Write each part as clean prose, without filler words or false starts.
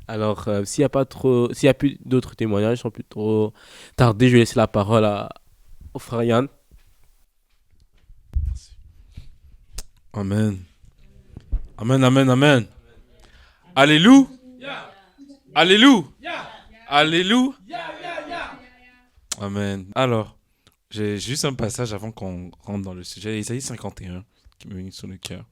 Alors, s'il y a plus d'autres témoignages, sans plus trop tarder, je vais laisser la parole au frère Yann. Amen. Amen, amen, amen. Alléluia. Alléluia. Alléluia. Amen. Alors, j'ai juste un passage avant qu'on rentre dans le sujet. Isaïe 51 qui me vient sur le cœur.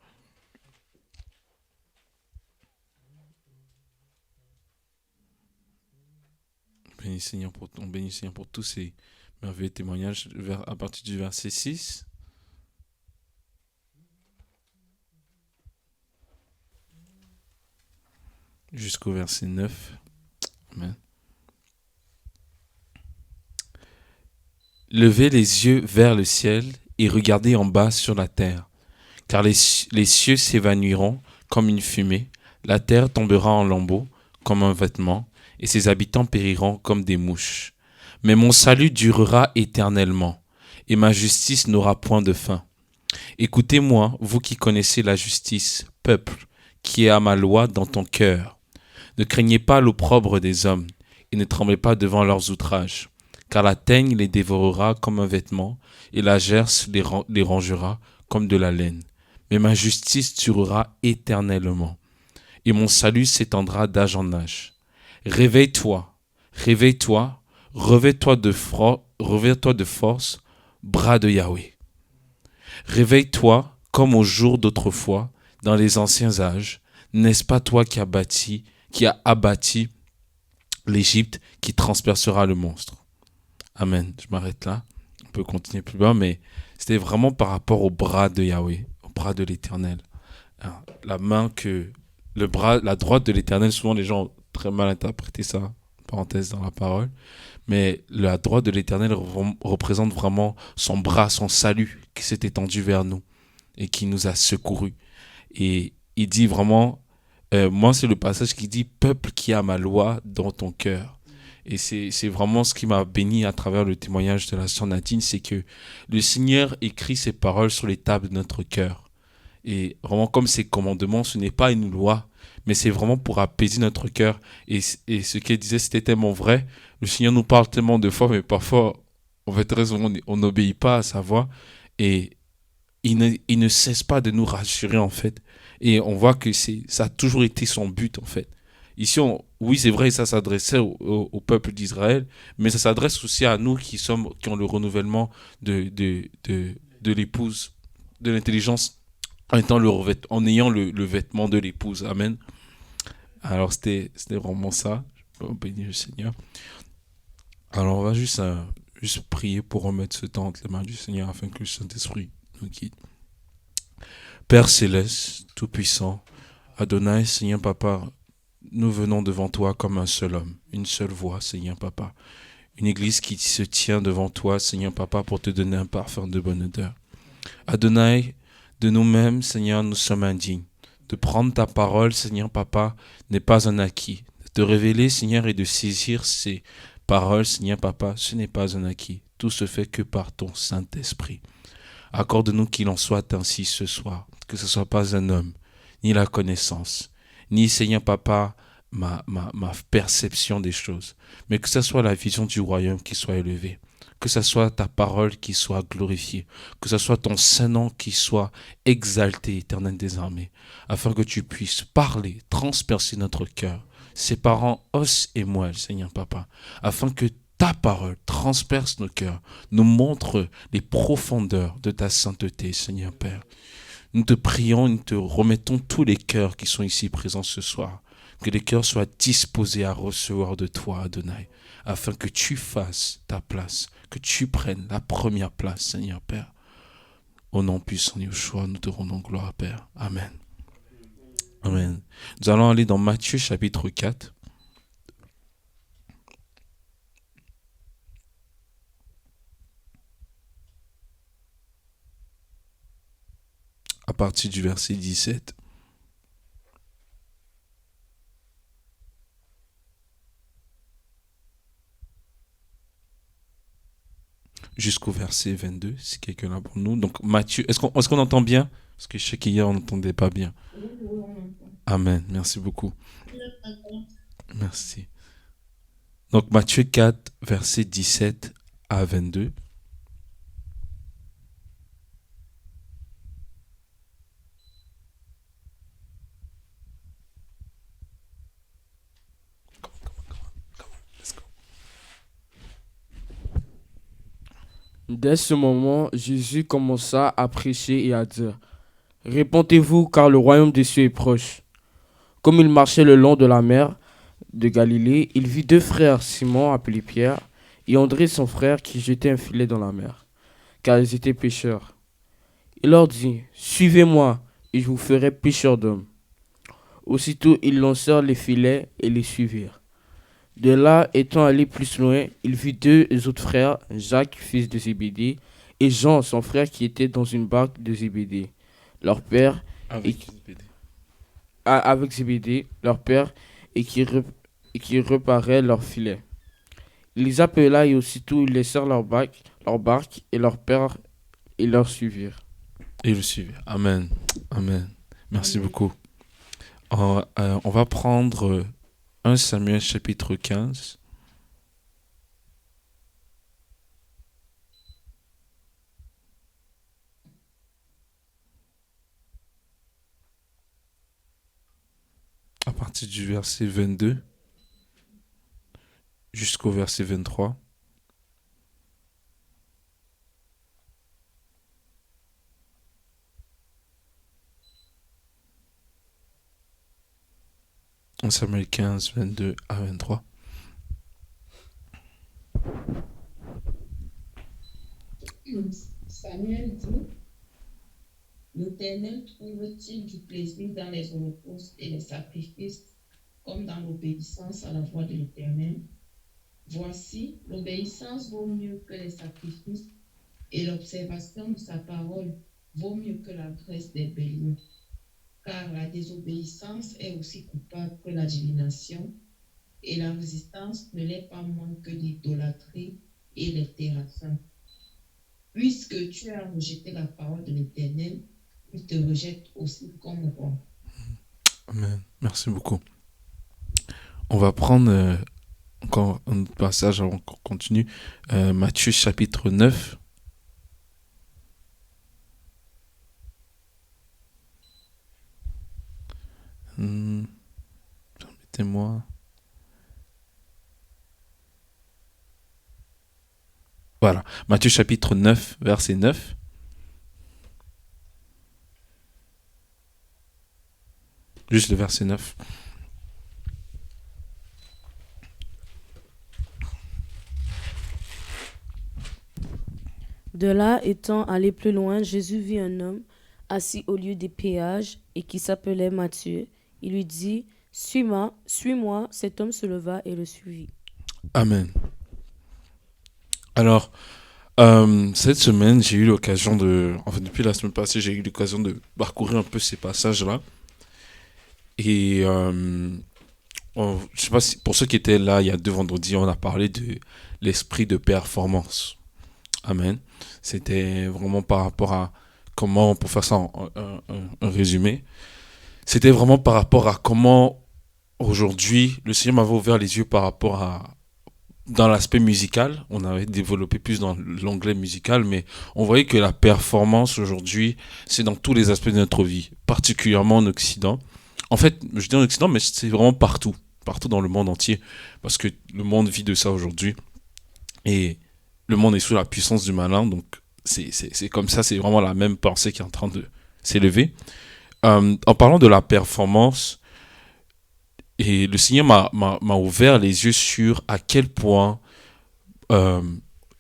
On bénit Seigneur pour tous ces merveilleux témoignages à partir du verset 6 jusqu'au verset 9. Amen. Levez les yeux vers le ciel et regardez en bas sur la terre, car les cieux s'évanouiront comme une fumée, la terre tombera en lambeaux comme un vêtement, et ses habitants périront comme des mouches. Mais mon salut durera éternellement, et ma justice n'aura point de fin. Écoutez-moi, vous qui connaissez la justice, peuple, qui est à ma loi dans ton cœur. Ne craignez pas l'opprobre des hommes, et ne tremblez pas devant leurs outrages, car la teigne les dévorera comme un vêtement, et la gerce les rongera comme de la laine. Mais ma justice durera éternellement, et mon salut s'étendra d'âge en âge. Réveille-toi, réveille-toi, revêt-toi de force, bras de Yahweh. Réveille-toi comme au jour d'autrefois, dans les anciens âges. N'est-ce pas toi qui a abattu l'Égypte, qui transpercera le monstre? Amen. Je m'arrête là. On peut continuer plus bas, mais c'était vraiment par rapport au bras de Yahweh, au bras de l'Éternel. La main que le bras, la droite de l'Éternel, souvent les gens ont très mal interprété ça, parenthèse dans la parole, mais la droite de l'Éternel représente vraiment son bras, son salut qui s'est étendu vers nous et qui nous a secourus. Et il dit vraiment, moi c'est le passage qui dit peuple qui a ma loi dans ton cœur. Et c'est vraiment ce qui m'a béni à travers le témoignage de la sœur Nadine, c'est que le Seigneur écrit ses paroles sur les tables de notre cœur. Et vraiment, comme ces commandements, ce n'est pas une loi, mais c'est vraiment pour apaiser notre cœur. Et ce qu'elle disait, c'était tellement vrai. Le Seigneur nous parle tellement de fois, mais parfois, en fait, très souvent, on n'obéit pas à sa voix. Et il ne cesse pas de nous rassurer, en fait. Et on voit que ça a toujours été son but, en fait. Ici, oui, c'est vrai, ça s'adressait au peuple d'Israël, mais ça s'adresse aussi à nous qui ont le renouvellement de l'épouse, de l'intelligence en ayant le vêtement de l'épouse. Amen. Alors, c'était vraiment ça. Je peux bénir le Seigneur. Alors, on va juste prier pour remettre ce temps entre les mains du Seigneur afin que le Saint-Esprit nous guide. Père Céleste, Tout-Puissant, Adonai, Seigneur Papa, nous venons devant toi comme un seul homme, une seule voix, Seigneur Papa. Une église qui se tient devant toi, Seigneur Papa, pour te donner un parfum de bonne odeur. Adonai, de nous-mêmes, Seigneur, nous sommes indignes. De prendre ta parole, Seigneur Papa, n'est pas un acquis. De te révéler, Seigneur, et de saisir ces paroles, Seigneur Papa, ce n'est pas un acquis. Tout se fait que par ton Saint-Esprit. Accorde-nous qu'il en soit ainsi ce soir, que ce ne soit pas un homme, ni la connaissance, ni, Seigneur Papa, ma perception des choses, mais que ce soit la vision du royaume qui soit élevée. Que ce soit ta parole qui soit glorifiée, que ce soit ton Saint-Nom qui soit exalté, Éternel des armées, afin que tu puisses parler, transpercer notre cœur, séparant os et moelle, Seigneur Papa, afin que ta parole transperce nos cœurs, nous montre les profondeurs de ta sainteté, Seigneur Père. Nous te prions, nous te remettons tous les cœurs qui sont ici présents ce soir, que les cœurs soient disposés à recevoir de toi, Adonai, afin que tu fasses ta place, que tu prennes la première place, Seigneur Père. Au nom puissant de Yeshua, nous te rendons gloire, Père. Amen. Amen. Nous allons aller dans Matthieu chapitre 4. À partir du verset 17. Jusqu'au verset 22, si quelqu'un l'a pour nous. Donc Matthieu, est-ce qu'on entend bien? Parce que je sais qu'hier on n'entendait pas bien. Amen, merci beaucoup. Merci. Donc Matthieu 4, versets 17 à 22. Dès ce moment, Jésus commença à prêcher et à dire, répentez-vous car le royaume des cieux est proche. Comme il marchait le long de la mer de Galilée, il vit deux frères, Simon appelé Pierre, et André son frère qui jetaient un filet dans la mer, car ils étaient pêcheurs. Il leur dit, suivez-moi, et je vous ferai pêcheurs d'hommes. Aussitôt ils lancèrent les filets et les suivirent. De là, étant allé plus loin, il vit deux autres frères, Jacques, fils de Zébédée, et Jean, son frère, qui étaient dans une barque de Zébédée. Leur père, et, avec Zébédée, leur père, et qui reparaient leurs filets. Il les appela et aussitôt ils laissèrent leur barque et leur père et leur suivirent. Et le suivre. Amen. Amen. Merci beaucoup. On va prendre 1 Samuel chapitre 15. À partir du verset 22 jusqu'au verset 23. En Samuel 15, 22 à 23. Samuel dit, l'Éternel trouve-t-il du plaisir dans les holocaustes et les sacrifices, comme dans l'obéissance à la voix de l'Éternel? Voici, l'obéissance vaut mieux que les sacrifices, et l'observation de sa parole vaut mieux que la graisse des béliers. Car la désobéissance est aussi coupable que la divination, et la résistance ne l'est pas moins que l'idolâtrie et les terrassins. Puisque tu as rejeté la parole de l'Éternel, il te rejette aussi comme roi. Amen. Merci beaucoup. On va prendre encore un passage avant qu'on continue. Matthieu chapitre 9. Permettez-moi. Voilà, Matthieu chapitre 9, verset 9. Juste le verset 9. De là, étant allé plus loin, Jésus vit un homme assis au lieu des péages et qui s'appelait Matthieu. Il lui dit, suis-moi, suis-moi. Cet homme se leva et le suivit. Amen. Alors, cette semaine, j'ai eu l'occasion depuis la semaine passée, j'ai eu l'occasion de parcourir un peu ces passages-là. Et je sais pas si, pour ceux qui étaient là il y a 2 vendredis, on a parlé de l'esprit de performance. Amen. C'était vraiment par rapport à comment, pour faire ça un résumé, c'était vraiment par rapport à comment aujourd'hui le Seigneur m'avait ouvert les yeux par rapport à dans l'aspect musical. On avait développé plus dans l'onglet musical, mais on voyait que la performance aujourd'hui, c'est dans tous les aspects de notre vie, particulièrement en Occident. En fait, je dis en Occident, mais c'est vraiment partout dans le monde entier, parce que le monde vit de ça aujourd'hui, et le monde est sous la puissance du malin, donc c'est comme ça, c'est vraiment la même pensée qui est en train de s'élever. En parlant de la performance, et le Seigneur m'a ouvert les yeux sur à quel point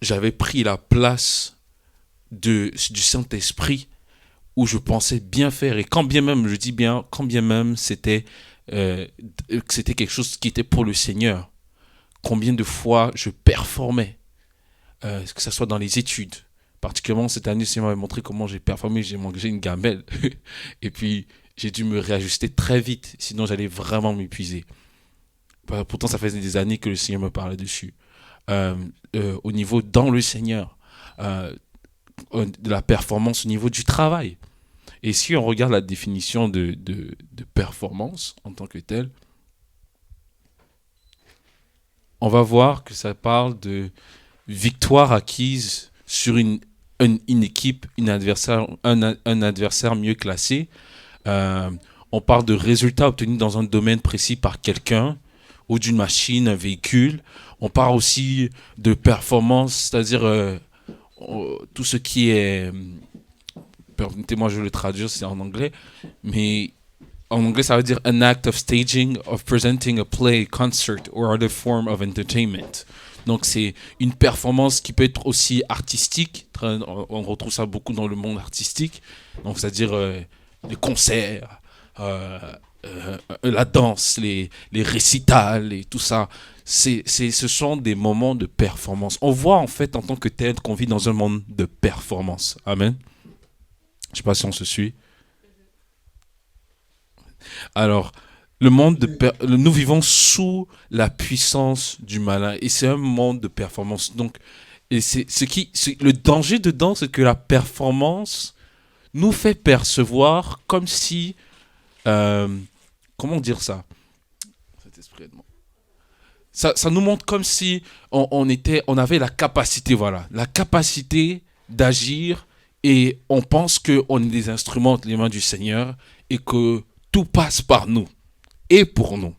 j'avais pris la place du Saint-Esprit, où je pensais bien faire, et quand bien même, je dis bien, quand bien même c'était quelque chose qui était pour le Seigneur, combien de fois je performais, que ce soit dans les études. Particulièrement cette année, le Seigneur m'avait montré comment j'ai performé, j'ai mangé une gamelle, et puis j'ai dû me réajuster très vite, sinon j'allais vraiment m'épuiser. Pourtant, ça faisait des années que le Seigneur me parlait dessus. Au niveau dans le Seigneur, de la performance au niveau du travail. Et si on regarde la définition de performance en tant que telle, on va voir que ça parle de victoire acquise sur une équipe, un adversaire mieux classé. On parle de résultats obtenus dans un domaine précis par quelqu'un ou d'une machine, un véhicule. On parle aussi de performance, c'est-à-dire tout ce qui est... Permettez-moi, je vais le traduire, c'est en anglais. Mais en anglais, ça veut dire an act of staging, of presenting a play, concert or other form of entertainment. Donc c'est une performance qui peut être aussi artistique. On retrouve ça beaucoup dans le monde artistique. Donc c'est-à-dire les concerts, la danse, les récitals et tout ça. Ce sont des moments de performance. On voit en fait en tant que tel qu'on vit dans un monde de performance. Amen. Je ne sais pas si on se suit. Alors, nous vivons sous la puissance du malin et c'est un monde de performance. Donc, et le danger dedans, c'est que la performance nous fait percevoir comme si, comment dire ça? Cet esprit de moi. Ça nous montre comme si on avait la capacité, voilà, la capacité d'agir et on pense qu'on est des instruments entre les mains du Seigneur et que tout passe par nous et pour nous.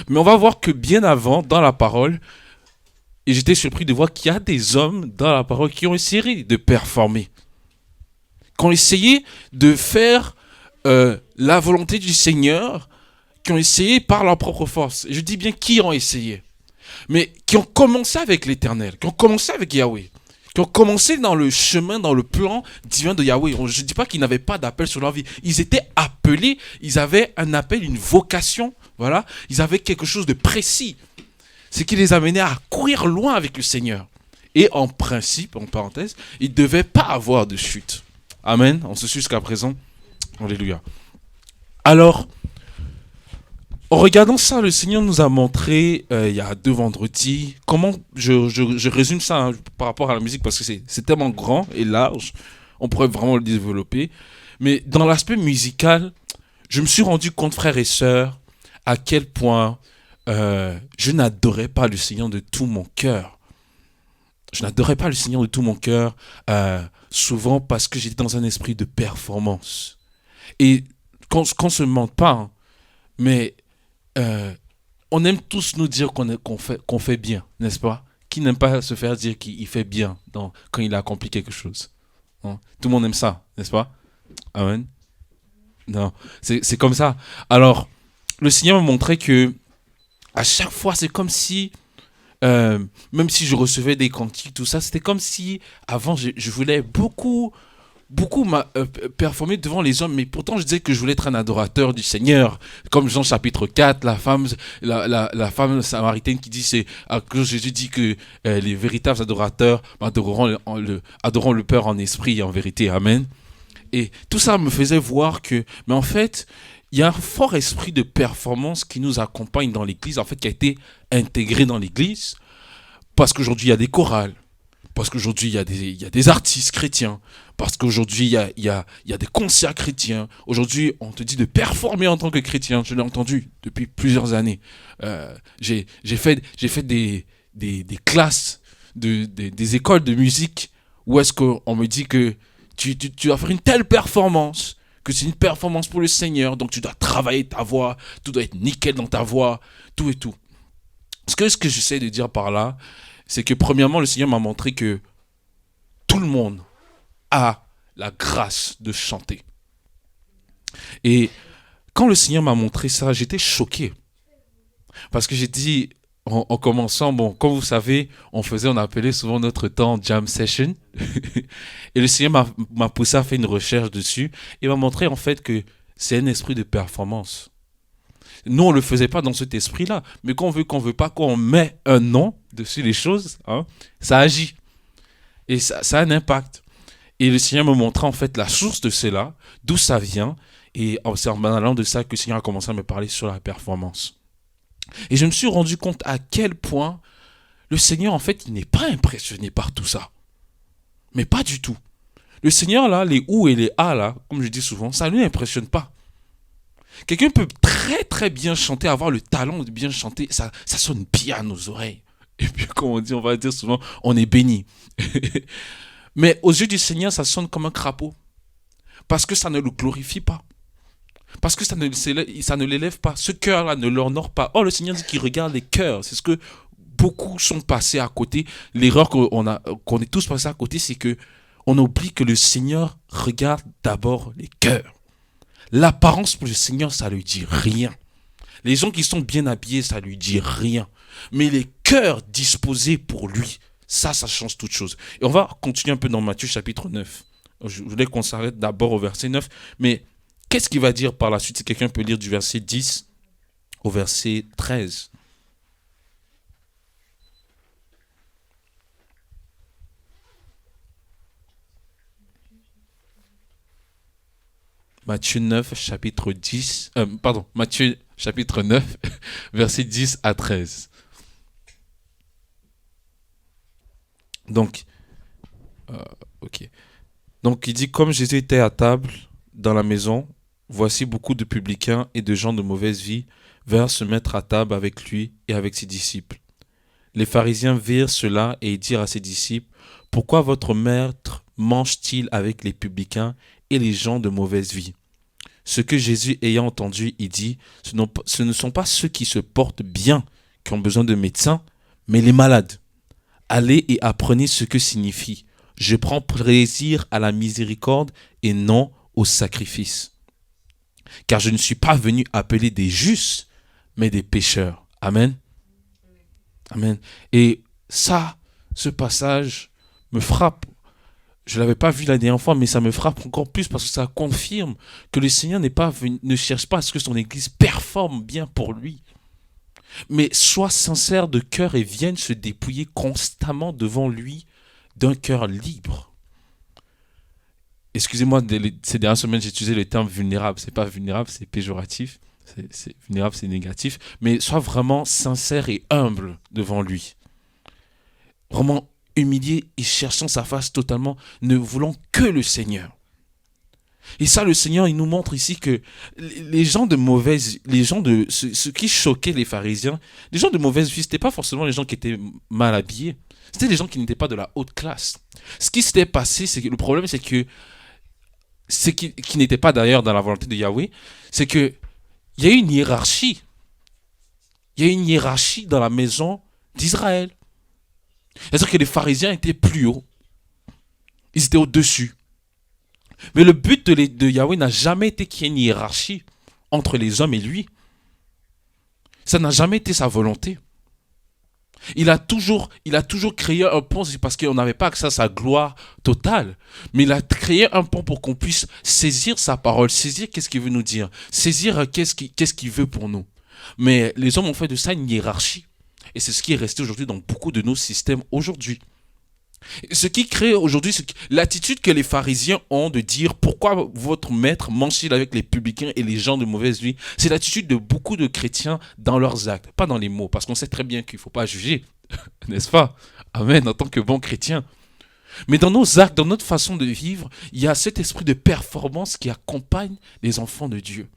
Mais on va voir que bien avant, dans la parole, et j'étais surpris de voir qu'il y a des hommes dans la parole qui ont essayé de performer, qui ont essayé de faire la volonté du Seigneur, qui ont essayé par leur propre force. Je dis bien qui ont essayé, mais qui ont commencé avec l'Éternel, qui ont commencé avec Yahweh, qui ont commencé dans le chemin, dans le plan divin de Yahweh. Je ne dis pas qu'ils n'avaient pas d'appel sur leur vie. Ils étaient appelés, ils avaient un appel, une vocation, voilà. Ils avaient quelque chose de précis. Ce qui les amenait à courir loin avec le Seigneur. Et en principe, en parenthèse, ils ne devaient pas avoir de chute. Amen. On se suit jusqu'à présent. Alléluia. Alors, en regardant ça, le Seigneur nous a montré, il y a 2 vendredis, comment, je résume ça hein, par rapport à la musique, parce que c'est tellement grand et large, on pourrait vraiment le développer. Mais dans l'aspect musical, je me suis rendu compte, frères et sœurs, à quel point je n'adorais pas le Seigneur de tout mon cœur. Je n'adorais pas le Seigneur de tout mon cœur, souvent parce que j'étais dans un esprit de performance. Et qu'on se mente pas, hein, mais on aime tous nous dire qu'on fait bien, n'est-ce pas? Qui n'aime pas se faire dire qu'il fait bien quand il a accompli quelque chose, hein? Tout le monde aime ça, n'est-ce pas? Amen. Non, c'est comme ça. Alors, le Seigneur me montrait que à chaque fois, c'est comme si, même si je recevais des cantiques, tout ça, c'était comme si, avant, je voulais beaucoup performer devant les hommes, mais pourtant je disais que je voulais être un adorateur du Seigneur, comme Jean chapitre 4, la femme samaritaine qui dit, que Jésus dit que les véritables adorateurs adoreront le Père en esprit et en vérité, amen. Et tout ça me faisait voir mais en fait, il y a un fort esprit de performance qui nous accompagne dans l'église, en fait, qui a été intégré dans l'église, parce qu'aujourd'hui il y a des chorales, parce qu'aujourd'hui, il y a des artistes chrétiens. Parce qu'aujourd'hui, il y a des concerts chrétiens. Aujourd'hui, on te dit de performer en tant que chrétien. Je l'ai entendu depuis plusieurs années. J'ai fait des classes, des écoles de musique où est-ce qu'on me dit que tu dois faire une telle performance, que c'est une performance pour le Seigneur. Donc, tu dois travailler ta voix. Tout doit être nickel dans ta voix. Tout et tout. Ce que j'essaie de dire par là, c'est que premièrement, le Seigneur m'a montré que tout le monde a la grâce de chanter. Et quand le Seigneur m'a montré ça, j'étais choqué. Parce que j'ai dit, en commençant, bon, comme vous savez, on appelait souvent notre temps jam session. Et le Seigneur m'a poussé à faire une recherche dessus et m'a montré en fait que c'est un esprit de performance. Nous, on ne le faisait pas dans cet esprit-là. Mais qu'on veut pas, qu'on met un nom dessus les choses, hein, ça agit. Et ça a un impact. Et le Seigneur me montrait en fait la source de cela, d'où ça vient. Et c'est en allant de ça que le Seigneur a commencé à me parler sur la performance. Et je me suis rendu compte à quel point le Seigneur, en fait, il n'est pas impressionné par tout ça. Mais pas du tout. Le Seigneur, là, les ou et les a, là, comme je dis souvent, ça ne lui impressionne pas. Quelqu'un peut très très bien chanter, avoir le talent de bien chanter, ça sonne bien à nos oreilles. Et puis comme on dit, on va dire souvent, on est béni. Mais aux yeux du Seigneur, ça sonne comme un crapaud. Parce que ça ne le glorifie pas. Parce que ça ne l'élève pas. Ce cœur-là ne l'honore pas. Oh, le Seigneur dit qu'il regarde les cœurs. C'est ce que beaucoup sont passés à côté. L'erreur qu'on est tous passés à côté, c'est que on oublie que le Seigneur regarde d'abord les cœurs. L'apparence pour le Seigneur, ça lui dit rien. Les gens qui sont bien habillés, ça lui dit rien. Mais les cœurs disposés pour lui, ça change toute chose. Et on va continuer un peu dans Matthieu chapitre 9. Je voulais qu'on s'arrête d'abord au verset 9. Mais qu'est-ce qu'il va dire par la suite? Si quelqu'un peut lire du verset 10 au verset 13. Matthieu 9, chapitre 10. Matthieu chapitre 9, verset 10 à 13. Donc, ok. Donc, il dit, comme Jésus était à table dans la maison, voici beaucoup de publicains et de gens de mauvaise vie vinrent se mettre à table avec lui et avec ses disciples. Les pharisiens virent cela et dirent à ses disciples, pourquoi votre maître mange-t-il avec les publicains et les gens de mauvaise vie? Ce que Jésus ayant entendu, il dit, ce ne sont pas ceux qui se portent bien qui ont besoin de médecins, mais les malades. Allez et apprenez ce que signifie. Je prends plaisir à la miséricorde et non au sacrifice. Car je ne suis pas venu appeler des justes, mais des pécheurs. Amen. Amen. Et ça, ce passage me frappe. Je ne l'avais pas vu la dernière fois, mais ça me frappe encore plus parce que ça confirme que le Seigneur ne cherche pas à ce que son Église performe bien pour lui. Mais soit sincère de cœur et vienne se dépouiller constamment devant lui d'un cœur libre. Excusez-moi, ces dernières semaines, j'ai utilisé le terme vulnérable. Ce n'est pas vulnérable, c'est péjoratif. Vulnérable, c'est négatif. Mais soit vraiment sincère et humble devant lui. Vraiment humilié et cherchant sa face totalement, ne voulant que le Seigneur. Et ça, le Seigneur, il nous montre ici que les gens de mauvaise, ce qui choquait les pharisiens, les gens de mauvaise vie, c'était pas forcément les gens qui étaient mal habillés, c'était les gens qui n'étaient pas de la haute classe. Ce qui s'était passé, c'est que le problème, c'est que ce qui n'était pas d'ailleurs dans la volonté de Yahweh, c'est que il y a une hiérarchie. Il y a une hiérarchie dans la maison d'Israël. C'est-à-dire que les pharisiens étaient plus hauts. Ils étaient au-dessus. Mais le but de Yahweh n'a jamais été qu'il y ait une hiérarchie entre les hommes et lui. Ça n'a jamais été sa volonté. Il a toujours créé un pont, c'est parce qu'on n'avait pas accès à sa gloire totale. Mais il a créé un pont pour qu'on puisse saisir sa parole, saisir qu'est-ce qu'il veut nous dire, saisir qu'est-ce qu'il veut pour nous. Mais les hommes ont fait de ça une hiérarchie. Et c'est ce qui est resté aujourd'hui dans beaucoup de nos systèmes aujourd'hui. Ce qui crée aujourd'hui, c'est l'attitude que les pharisiens ont de dire pourquoi votre maître mange-t-il avec les publicains et les gens de mauvaise vie, c'est l'attitude de beaucoup de chrétiens dans leurs actes, pas dans les mots, parce qu'on sait très bien qu'il ne faut pas juger, n'est-ce pas? Amen, en tant que bon chrétien. Mais dans nos actes, dans notre façon de vivre, il y a cet esprit de performance qui accompagne les enfants de Dieu.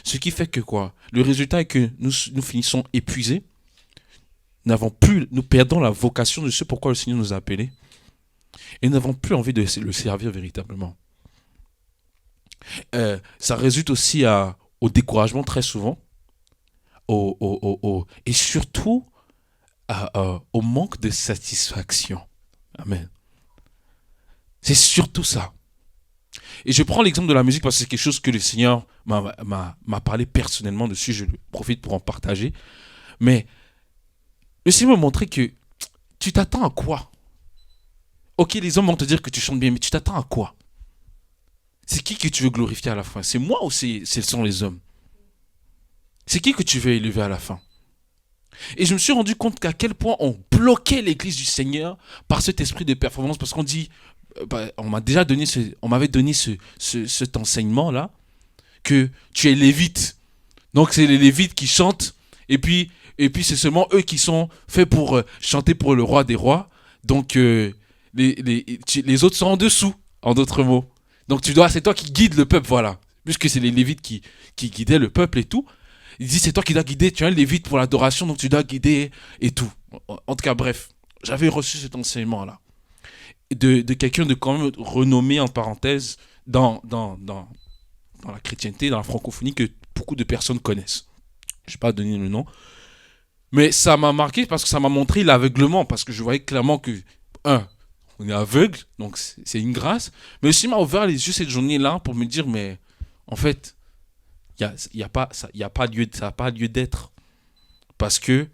Ce qui fait que quoi? Le résultat est que nous finissons épuisés, nous perdons la vocation de ce pourquoi le Seigneur nous a appelés et nous n'avons plus envie de le servir véritablement. Ça résulte aussi au découragement très souvent et surtout au manque de satisfaction. Amen. C'est surtout ça. Et je prends l'exemple de la musique parce que c'est quelque chose que le Seigneur m'a parlé personnellement dessus, je profite pour en partager. Mais le Seigneur m'a montré que tu t'attends à quoi? Ok, les hommes vont te dire que tu chantes bien, mais tu t'attends à quoi? C'est qui que tu veux glorifier à la fin? C'est moi ou ce sont les hommes? C'est qui que tu veux élever à la fin? Et je me suis rendu compte qu'à quel point on bloquait l'église du Seigneur par cet esprit de performance, parce qu'on dit, on m'avait donné cet enseignement-là, que tu es lévite. Donc c'est les lévites qui chantent, et puis c'est seulement eux qui sont faits pour chanter pour le roi des rois. Donc les autres sont en dessous, en d'autres mots. Donc c'est toi qui guides le peuple, voilà. puisque c'est les Lévites qui guidaient le peuple et tout. Il dit, c'est toi qui dois guider, tu es un Lévite pour l'adoration, donc tu dois guider et tout. En tout cas, bref, j'avais reçu cet enseignement-là. De quelqu'un de quand même renommé, en parenthèse, dans la chrétienté, dans la francophonie, que beaucoup de personnes connaissent. Je ne vais pas donner le nom. Mais ça m'a marqué parce que ça m'a montré l'aveuglement, parce que je voyais clairement que, on est aveugle, donc c'est une grâce. Mais aussi, m'a ouvert les yeux cette journée-là pour me dire, mais en fait, ça n'a pas lieu d'être. Parce que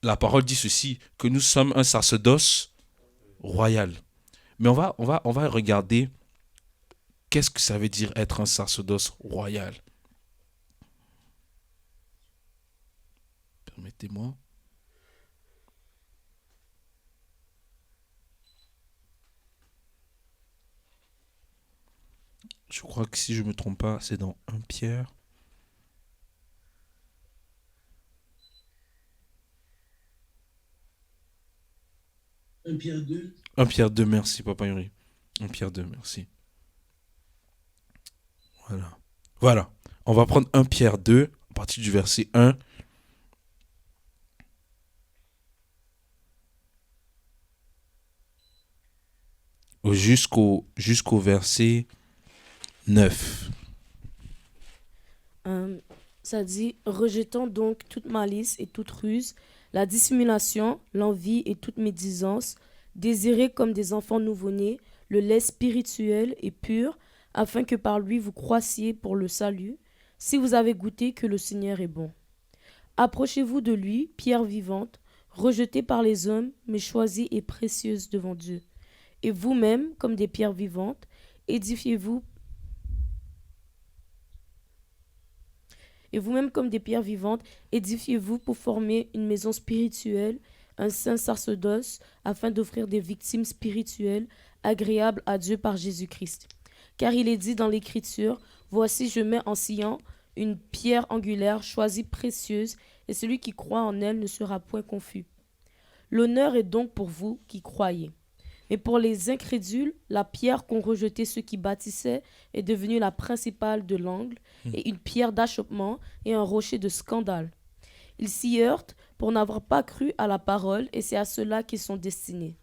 la parole dit ceci, que nous sommes un sacerdoce royal. Mais on va regarder qu'est-ce que ça veut dire être un sacerdoce royal. Permettez-moi. Je crois que si je ne me trompe pas, c'est dans 1 Pierre. 1 Pierre 2. 1 Pierre 2, merci, Papa Yuri. 1 Pierre 2, merci. Voilà. On va prendre 1 Pierre 2, à partir du verset 1. Jusqu'au verset 9. Ça dit, rejetant donc toute malice et toute ruse, la dissimulation, l'envie et toute médisance, désirez comme des enfants nouveau-nés le lait spirituel et pur, afin que par lui vous croissiez pour le salut, si vous avez goûté que le Seigneur est bon. Approchez-vous de lui, pierre vivante, rejetée par les hommes, mais choisie et précieuse devant Dieu. Et vous-même, comme des pierres vivantes, édifiez-vous. Et vous-même, comme des pierres vivantes, édifiez-vous pour former une maison spirituelle, un saint sacerdoce, afin d'offrir des victimes spirituelles agréables à Dieu par Jésus-Christ. Car il est dit dans l'Écriture, « Voici, je mets en Sion une pierre angulaire choisie précieuse, et celui qui croit en elle ne sera point confus. » L'honneur est donc pour vous qui croyez. Mais pour les incrédules, la pierre qu'ont rejetée ceux qui bâtissaient est devenue la principale de l'angle, et une pierre d'achoppement et un rocher de scandale. Ils s'y heurtent pour n'avoir pas cru à la parole, et c'est à cela qu'ils sont destinés.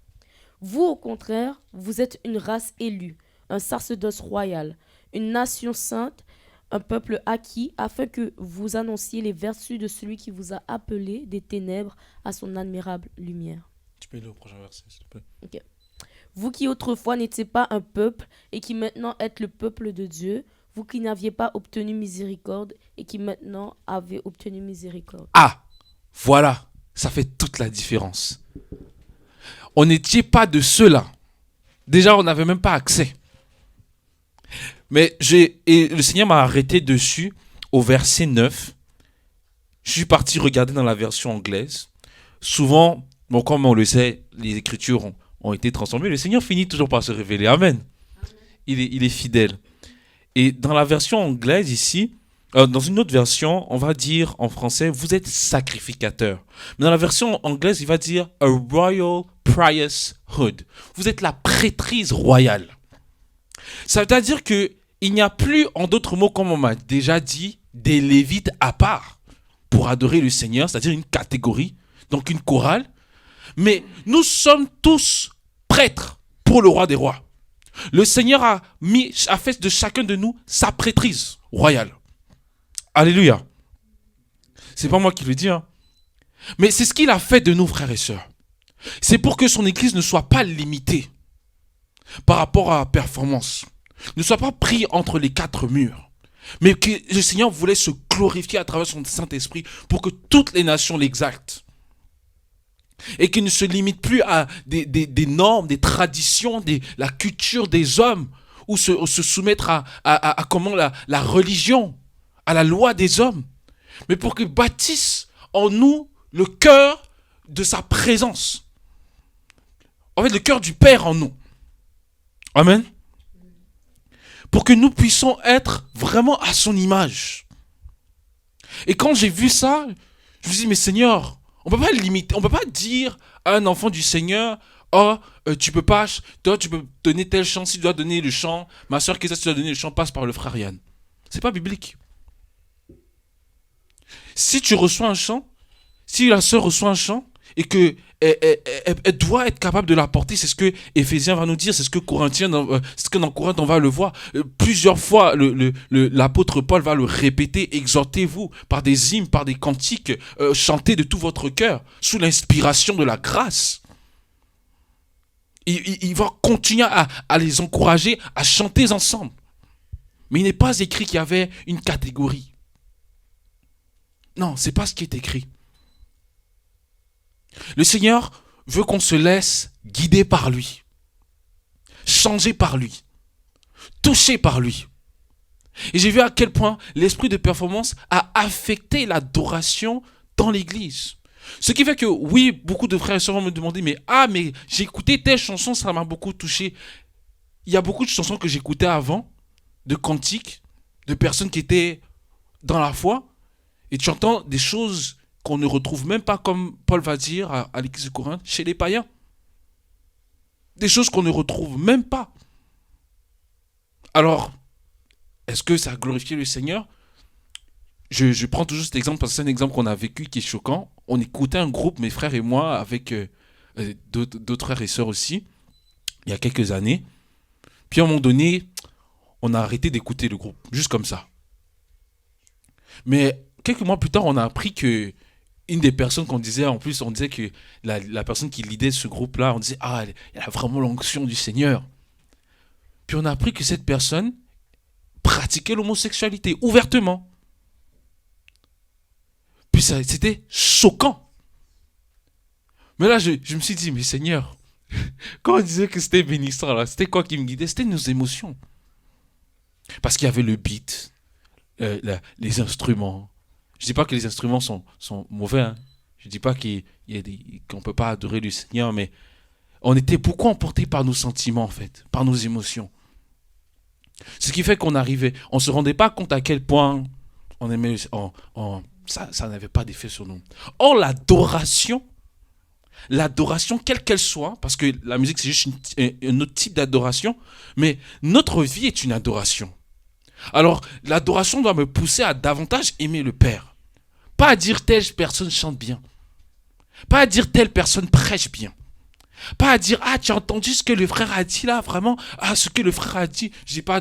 Vous, au contraire, vous êtes une race élue, un sacerdoce royal, une nation sainte, un peuple acquis, afin que vous annonciez les vertus de celui qui vous a appelé des ténèbres à son admirable lumière. Tu peux aller au prochain verset, s'il te plaît. Ok. Vous qui autrefois n'étiez pas un peuple et qui maintenant êtes le peuple de Dieu, vous qui n'aviez pas obtenu miséricorde et qui maintenant avez obtenu miséricorde. Ah, voilà, ça fait toute la différence. On n'était pas de ceux-là. Déjà, on n'avait même pas accès. Mais le Seigneur m'a arrêté dessus au verset 9. Je suis parti regarder dans la version anglaise. Souvent, comme on le sait, les Écritures ont été transformées. Le Seigneur finit toujours par se révéler. Amen. Il est fidèle. Et dans la version anglaise ici, dans une autre version, on va dire en français, vous êtes sacrificateur. Mais dans la version anglaise, il va dire a royal priesthood. Vous êtes la prêtrise royale. Ça veut dire que il n'y a plus, en d'autres mots, comme on m'a déjà dit, des Lévites à part pour adorer le Seigneur, c'est-à-dire une catégorie, donc une chorale. Mais nous sommes tous prêtres pour le roi des rois. Le Seigneur a fait de chacun de nous sa prêtrise royale. Alléluia. C'est pas moi qui le dis, hein. Mais c'est ce qu'il a fait de nous, frères et sœurs. C'est pour que son église ne soit pas limitée par rapport à la performance. Ne soit pas pris entre les quatre murs. Mais que le Seigneur voulait se glorifier à travers son Saint-Esprit pour que toutes les nations l'exaltent. Et qu'il ne se limite plus à des normes, des traditions, la culture des hommes, ou se soumettre à comment la religion, à la loi des hommes, mais pour qu'il bâtisse en nous le cœur de sa présence. En fait, le cœur du Père en nous. Amen. Pour que nous puissions être vraiment à son image. Et quand j'ai vu ça, je me suis dit, mais Seigneur, on ne peut pas limiter, on ne peut pas dire à un enfant du Seigneur, tu peux donner tel chant, si tu dois donner le chant, ma soeur, qu'est-ce que tu dois donner le chant, passe par le frère Yann. C'est pas biblique. Si tu reçois un chant, si la sœur reçoit un chant et que elle doit être capable de l'apporter, c'est ce que Éphésiens va nous dire, c'est ce que Corinthiens, c'est ce que dans Corinthe on va le voir. Plusieurs fois, l'apôtre Paul va le répéter, exhortez-vous par des hymnes, par des cantiques, chantez de tout votre cœur, sous l'inspiration de la grâce. Il va continuer à les encourager à chanter ensemble. Mais il n'est pas écrit qu'il y avait une catégorie. Non, c'est pas ce qui est écrit. Le Seigneur veut qu'on se laisse guider par lui, changer par lui, toucher par lui. Et j'ai vu à quel point l'esprit de performance a affecté l'adoration dans l'église. Ce qui fait que, oui, beaucoup de frères et sœurs vont me demander, mais j'ai écouté telle chanson, ça m'a beaucoup touché. Il y a beaucoup de chansons que j'écoutais avant, de cantiques, de personnes qui étaient dans la foi, et tu entends des choses qu'on ne retrouve même pas, comme Paul va dire à l'église de Corinthe, chez les païens. Des choses qu'on ne retrouve même pas. Alors, est-ce que ça a glorifié le Seigneur? Je prends toujours cet exemple parce que c'est un exemple qu'on a vécu qui est choquant. On écoutait un groupe, mes frères et moi, avec d'autres frères et sœurs aussi, il y a quelques années. Puis à un moment donné, on a arrêté d'écouter le groupe, juste comme ça. Mais quelques mois plus tard, on a appris que une des personnes qu'on disait, en plus, on disait que la personne qui lidait ce groupe-là, on disait, elle a vraiment l'onction du Seigneur. Puis on a appris que cette personne pratiquait l'homosexualité ouvertement. Puis c'était choquant. Mais là, je me suis dit, mais Seigneur, quand on disait que c'était bénissant, là, c'était quoi qui me guidait? C'était nos émotions. Parce qu'il y avait le beat, les instruments. Je ne dis pas que les instruments sont mauvais. Hein. Je ne dis pas qu'on ne peut pas adorer le Seigneur, mais on était beaucoup emportés par nos sentiments, en fait, par nos émotions. Ce qui fait qu'on arrivait, on ne se rendait pas compte à quel point on aimait, ça n'avait pas d'effet sur nous. Or, l'adoration, quelle qu'elle soit, parce que la musique c'est juste un autre type d'adoration, mais notre vie est une adoration. Alors, l'adoration doit me pousser à davantage aimer le Père. Pas à dire telle personne chante bien. Pas à dire telle personne prêche bien. Pas à dire, tu as entendu ce que le frère a dit là, vraiment. Ce que le frère a dit. Je dis pas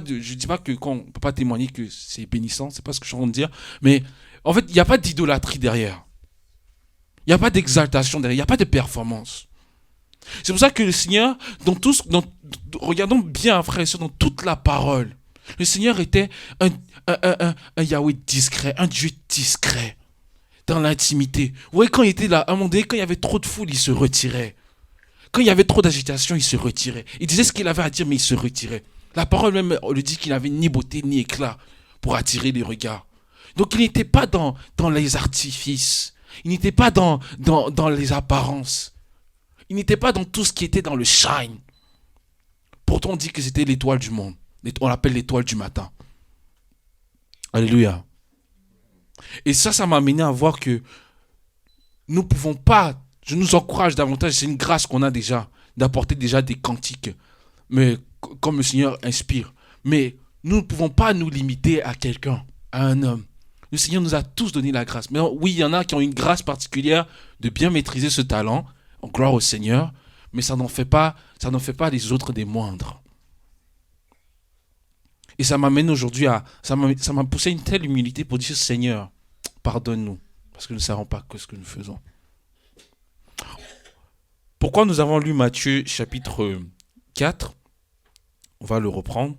que quand on ne peut pas témoigner que c'est bénissant, c'est pas ce que je suis en train de dire. Mais en fait, il n'y a pas d'idolâtrie derrière. Il n'y a pas d'exaltation derrière. Il n'y a pas de performance. C'est pour ça que le Seigneur, regardons bien, frères et sœurs, dans toute la parole, le Seigneur était un Yahweh discret, un Dieu discret, dans l'intimité. Vous voyez, quand il était là, à un moment donné, quand il y avait trop de foule, il se retirait. Quand il y avait trop d'agitation, il se retirait. Il disait ce qu'il avait à dire, mais il se retirait. La parole même lui dit qu'il n'avait ni beauté ni éclat pour attirer les regards. Donc il n'était pas dans les artifices. Il n'était pas dans les apparences. Il n'était pas dans tout ce qui était dans le shine. Pourtant, on dit que c'était l'étoile du monde. On l'appelle l'étoile du matin. Alléluia. Et ça m'a amené à voir que nous ne pouvons pas, je nous encourage davantage, c'est une grâce qu'on a déjà, d'apporter déjà des cantiques, mais comme le Seigneur inspire. Mais nous ne pouvons pas nous limiter à quelqu'un, à un homme. Le Seigneur nous a tous donné la grâce. Mais oui, il y en a qui ont une grâce particulière de bien maîtriser ce talent, en gloire au Seigneur, mais ça n'en fait pas les autres des moindres. Et ça m'amène aujourd'hui ça m'a poussé à une telle humilité pour dire, Seigneur, pardonne-nous, parce que nous ne savons pas ce que nous faisons. Pourquoi nous avons lu Matthieu chapitre 4 ? On va le reprendre.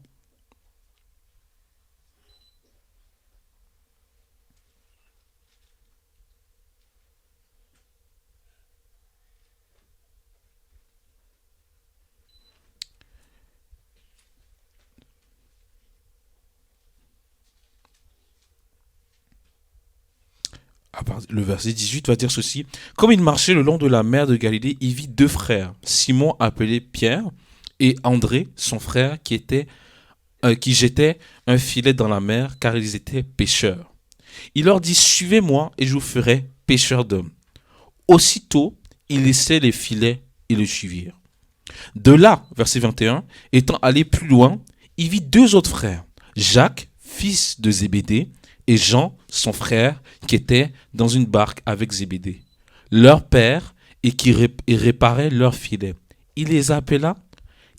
Le verset 18 va dire ceci. Comme il marchait le long de la mer de Galilée, il vit deux frères, Simon appelé Pierre et André, son frère, qui jetaient un filet dans la mer car ils étaient pêcheurs. Il leur dit, suivez-moi et je vous ferai pêcheurs d'hommes. Aussitôt, ils laissaient les filets et le suivirent. De là, verset 21, étant allé plus loin, il vit deux autres frères, Jacques, fils de Zébédée, et Jean, son frère, qui était dans une barque avec Zébédée, leur père, et qui réparait leurs filets. Il les appela,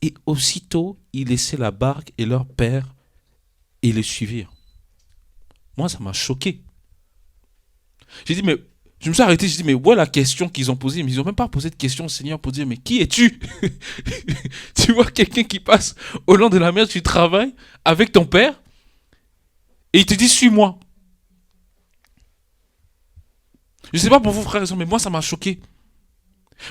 et aussitôt ils laissaient la barque et leur père, et les suivirent. Moi, ça m'a choqué. J'ai dit, mais je me suis arrêté, j'ai dit, mais où est la question qu'ils ont posée? Mais ils n'ont même pas posé de question au Seigneur pour dire, mais qui es-tu? Tu vois quelqu'un qui passe au long de la mer, tu travailles avec ton père, et il te dit, suis-moi. Je ne sais pas pour vous, frères et sœurs, mais moi, ça m'a choqué.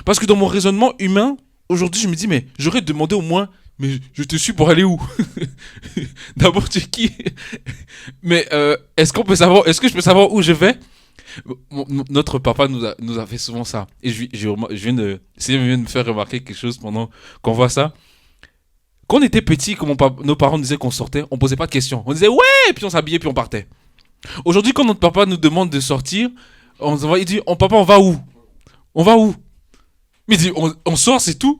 Parce que dans mon raisonnement humain, aujourd'hui, je me dis, mais j'aurais demandé au moins, mais je te suis pour aller où? D'abord, tu es qui? Mais est-ce que je peux savoir où je vais? Notre papa nous a fait souvent ça. Et je viens de me faire remarquer quelque chose pendant qu'on voit ça. Quand on était petit, comme nos parents nous disaient qu'on sortait, on posait pas de questions. On disait ouais, et puis on s'habillait, puis on partait. Aujourd'hui, quand notre papa nous demande de sortir, il dit, papa, on va où? On va où? Mais il dit, on sort, c'est tout.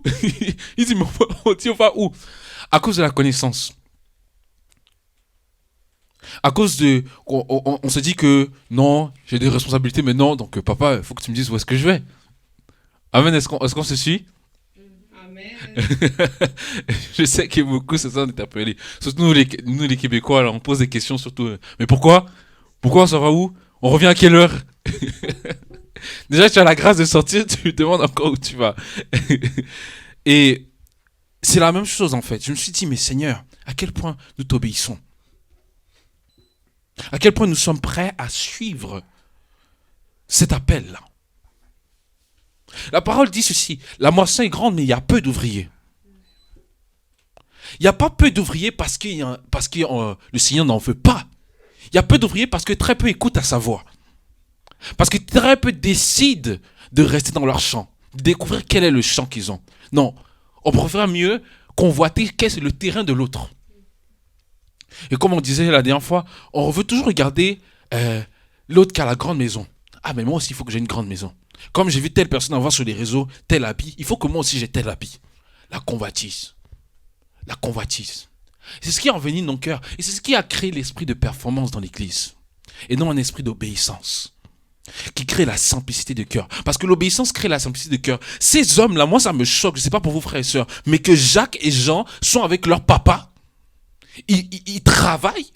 Il dit, mais on va où? À cause de la connaissance. À cause de... On se dit que non, j'ai des responsabilités, mais non, donc papa, il faut que tu me dises où est-ce que je vais. Amen, est-ce qu'on se suit? Amen. Je sais que beaucoup se sentent interpellés. Surtout nous les Québécois, là, on pose des questions surtout. Mais pourquoi? Pourquoi ça va où? On revient à quelle heure? Déjà, tu as la grâce de sortir, tu me demandes encore où tu vas. Et c'est la même chose en fait. Je me suis dit, mais Seigneur, à quel point nous t'obéissons? À quel point nous sommes prêts à suivre cet appel-là? La parole dit ceci, la moisson est grande, mais il y a peu d'ouvriers. Il n'y a pas peu d'ouvriers parce que le Seigneur n'en veut pas. Il y a peu d'ouvriers parce que très peu écoutent à sa voix. Parce que très peu décident de rester dans leur champ, de découvrir quel est le champ qu'ils ont. Non, on préfère mieux convoiter qu'est-ce le terrain de l'autre. Et comme on disait la dernière fois, on veut toujours regarder l'autre qui a la grande maison. Ah, mais moi aussi, il faut que j'ai une grande maison. Comme j'ai vu telle personne avoir sur les réseaux tel habit, il faut que moi aussi j'ai tel habit. La convoitise. La convoitise. C'est ce qui a enveni nos cœurs. Et c'est ce qui a créé l'esprit de performance dans l'église. Et non un esprit d'obéissance. Qui crée la simplicité de cœur. Parce que l'obéissance crée la simplicité de cœur. Ces hommes-là, moi ça me choque, je ne sais pas pour vous frères et sœurs, mais que Jacques et Jean sont avec leur papa. Ils travaillent.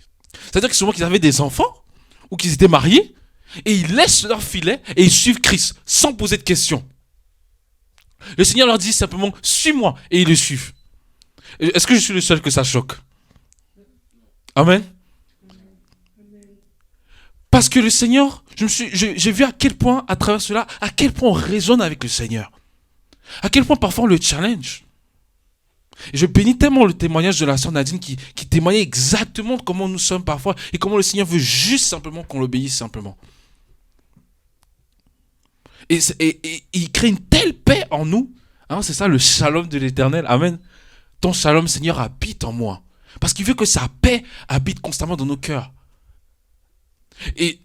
C'est-à-dire que souvent qu'ils avaient des enfants ou qu'ils étaient mariés et ils laissent leur filet et ils suivent Christ sans poser de questions. Le Seigneur leur dit simplement suis-moi et ils le suivent. Est-ce que je suis le seul que ça choque? Amen. Parce que le Seigneur, j'ai vu à quel point, à travers cela, à quel point on raisonne avec le Seigneur. À quel point parfois on le challenge. Et je bénis tellement le témoignage de la sœur Nadine qui témoignait exactement de comment nous sommes parfois et comment le Seigneur veut juste simplement qu'on l'obéisse simplement. Et il crée une telle paix en nous. Hein, c'est ça le shalom de l'Éternel. Amen. Ton shalom, Seigneur, habite en moi. Parce qu'il veut que sa paix habite constamment dans nos cœurs. Et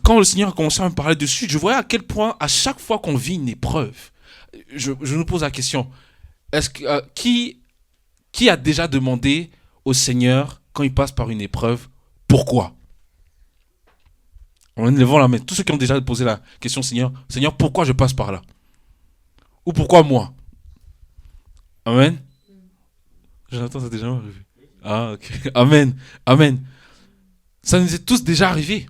quand le Seigneur a commencé à me parler dessus, je voyais à quel point, à chaque fois qu'on vit une épreuve, je nous pose la question, est-ce que, qui a déjà demandé au Seigneur, quand il passe par une épreuve, pourquoi? En levant la main, tous ceux qui ont déjà posé la question, Seigneur, pourquoi je passe par là? Ou pourquoi moi? Amen. Jonathan, ça t'est jamais arrivé? Ah, ok. Amen. Amen. Ça nous est tous déjà arrivé.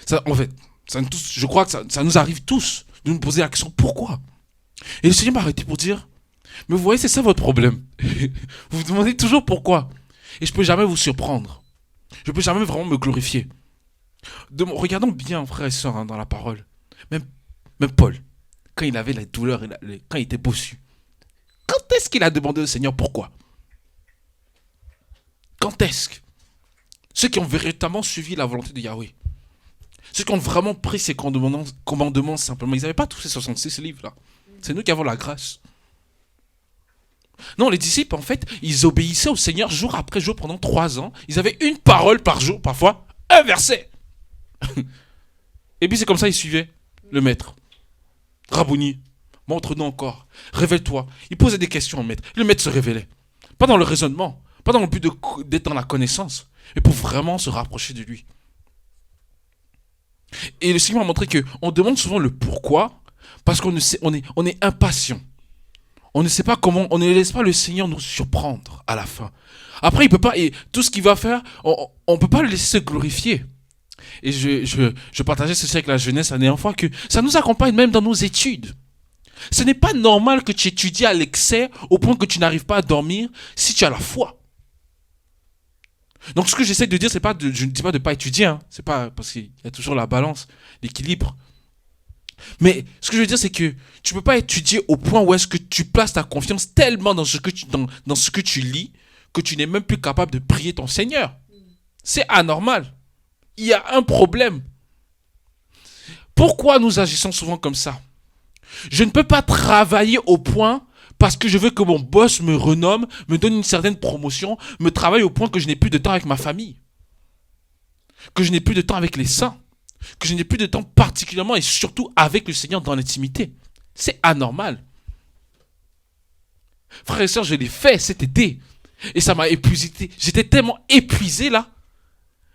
Ça, en fait, je crois que ça nous arrive tous de nous poser la question pourquoi. Et le Seigneur m'a arrêté pour dire, mais vous voyez, c'est ça votre problème. Vous vous demandez toujours pourquoi. Et je ne peux jamais vous surprendre. Je ne peux jamais vraiment me glorifier. Regardons bien, frères et sœurs, hein, dans la parole. Même Paul, quand il avait la douleur, quand il était bossu, quand est-ce qu'il a demandé au Seigneur pourquoi? Quand est-ce que ceux qui ont véritablement suivi la volonté de Yahweh, ceux qui ont vraiment pris ses commandements simplement, ils n'avaient pas tous ces 66 livres-là. C'est nous qui avons la grâce. Non, les disciples, en fait, ils obéissaient au Seigneur jour après jour pendant 3 ans. Ils avaient une parole par jour, parfois un verset. Et puis c'est comme ça, ils suivaient le maître. Rabouni, montre-nous encore. Révèle-toi. Ils posaient des questions au maître. Le maître se révélait. Pas dans le raisonnement, Pas dans le but d'être dans la connaissance, mais pour vraiment se rapprocher de lui. Et le Seigneur m'a montré qu'on demande souvent le pourquoi, parce qu'on est impatient. On ne sait pas comment, on ne laisse pas le Seigneur nous surprendre à la fin. Après, il peut pas, et tout ce qu'il va faire, on ne peut pas le laisser se glorifier. Et je partageais ceci avec la jeunesse la dernière fois, que ça nous accompagne même dans nos études. Ce n'est pas normal que tu étudies à l'excès au point que tu n'arrives pas à dormir si tu as la foi. Donc ce que j'essaie de dire, je ne dis pas de ne pas étudier, hein. C'est pas parce qu'il y a toujours la balance, l'équilibre. Mais ce que je veux dire, c'est que tu ne peux pas étudier au point où est-ce que tu places ta confiance tellement dans ce que tu lis que tu n'es même plus capable de prier ton Seigneur. C'est anormal. Il y a un problème. Pourquoi nous agissons souvent comme ça? Je ne peux pas travailler au point parce que je veux que mon boss me renomme, me donne une certaine promotion, me travaille au point que je n'ai plus de temps avec ma famille, que je n'ai plus de temps avec les saints, que je n'ai plus de temps particulièrement et surtout avec le Seigneur dans l'intimité. C'est anormal. Frères et sœurs, je l'ai fait cet été et ça m'a épuisé. J'étais tellement épuisé là,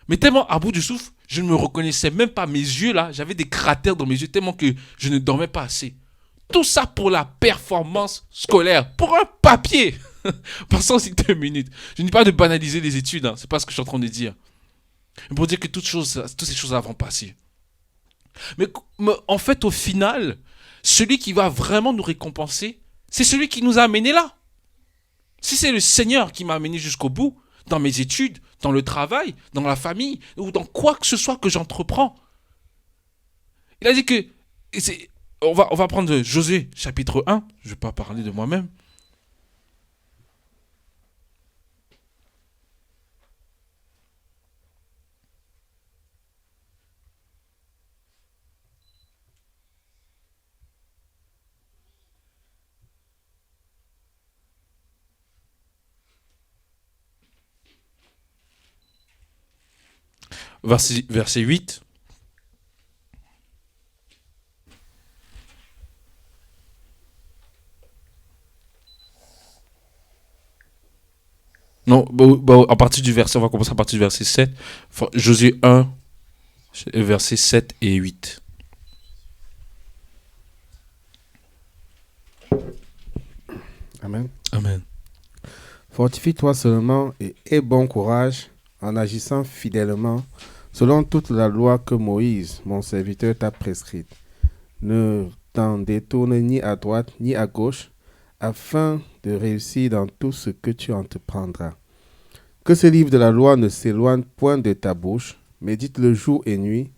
mais tellement à bout du souffle, je ne me reconnaissais même pas. Mes yeux là, j'avais des cratères dans mes yeux tellement que je ne dormais pas assez. Tout ça pour la performance scolaire, pour un papier. Passons aussi 2 minutes. Je ne dis pas de banaliser les études, hein, c'est pas ce que je suis en train de dire. Mais pour dire que toutes ces choses vont passer. Mais en fait, au final, celui qui va vraiment nous récompenser, c'est celui qui nous a amenés là. Si c'est le Seigneur qui m'a amené jusqu'au bout, dans mes études, dans le travail, dans la famille, ou dans quoi que ce soit que j'entreprends. Il a dit que... On va prendre Josué, chapitre 1. Je ne vais pas parler de moi-même. Verset 8. Non, à partir du verset, on va commencer à partir du verset 7. Josué 1, versets 7 et 8. Amen. Amen. Fortifie-toi seulement et aie bon courage en agissant fidèlement selon toute la loi que Moïse, mon serviteur, t'a prescrite. Ne t'en détourne ni à droite ni à gauche, afin de réussir dans tout ce que tu entreprendras. Que ce livre de la loi ne s'éloigne point de ta bouche, médite-le jour et nuit,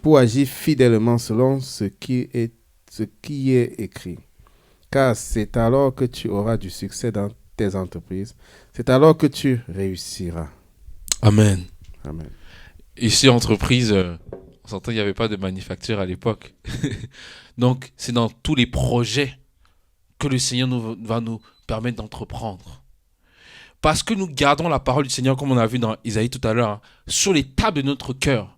pour agir fidèlement selon ce qui est écrit. Car c'est alors que tu auras du succès dans tes entreprises, c'est alors que tu réussiras. Amen. Amen. Ici, entreprise, on s'entend, il n'y avait pas de manufacture à l'époque. Donc, c'est dans tous les projets que le Seigneur va nous permettre d'entreprendre. Parce que nous gardons la parole du Seigneur, comme on a vu dans Isaïe tout à l'heure, hein, sur les tables de notre cœur.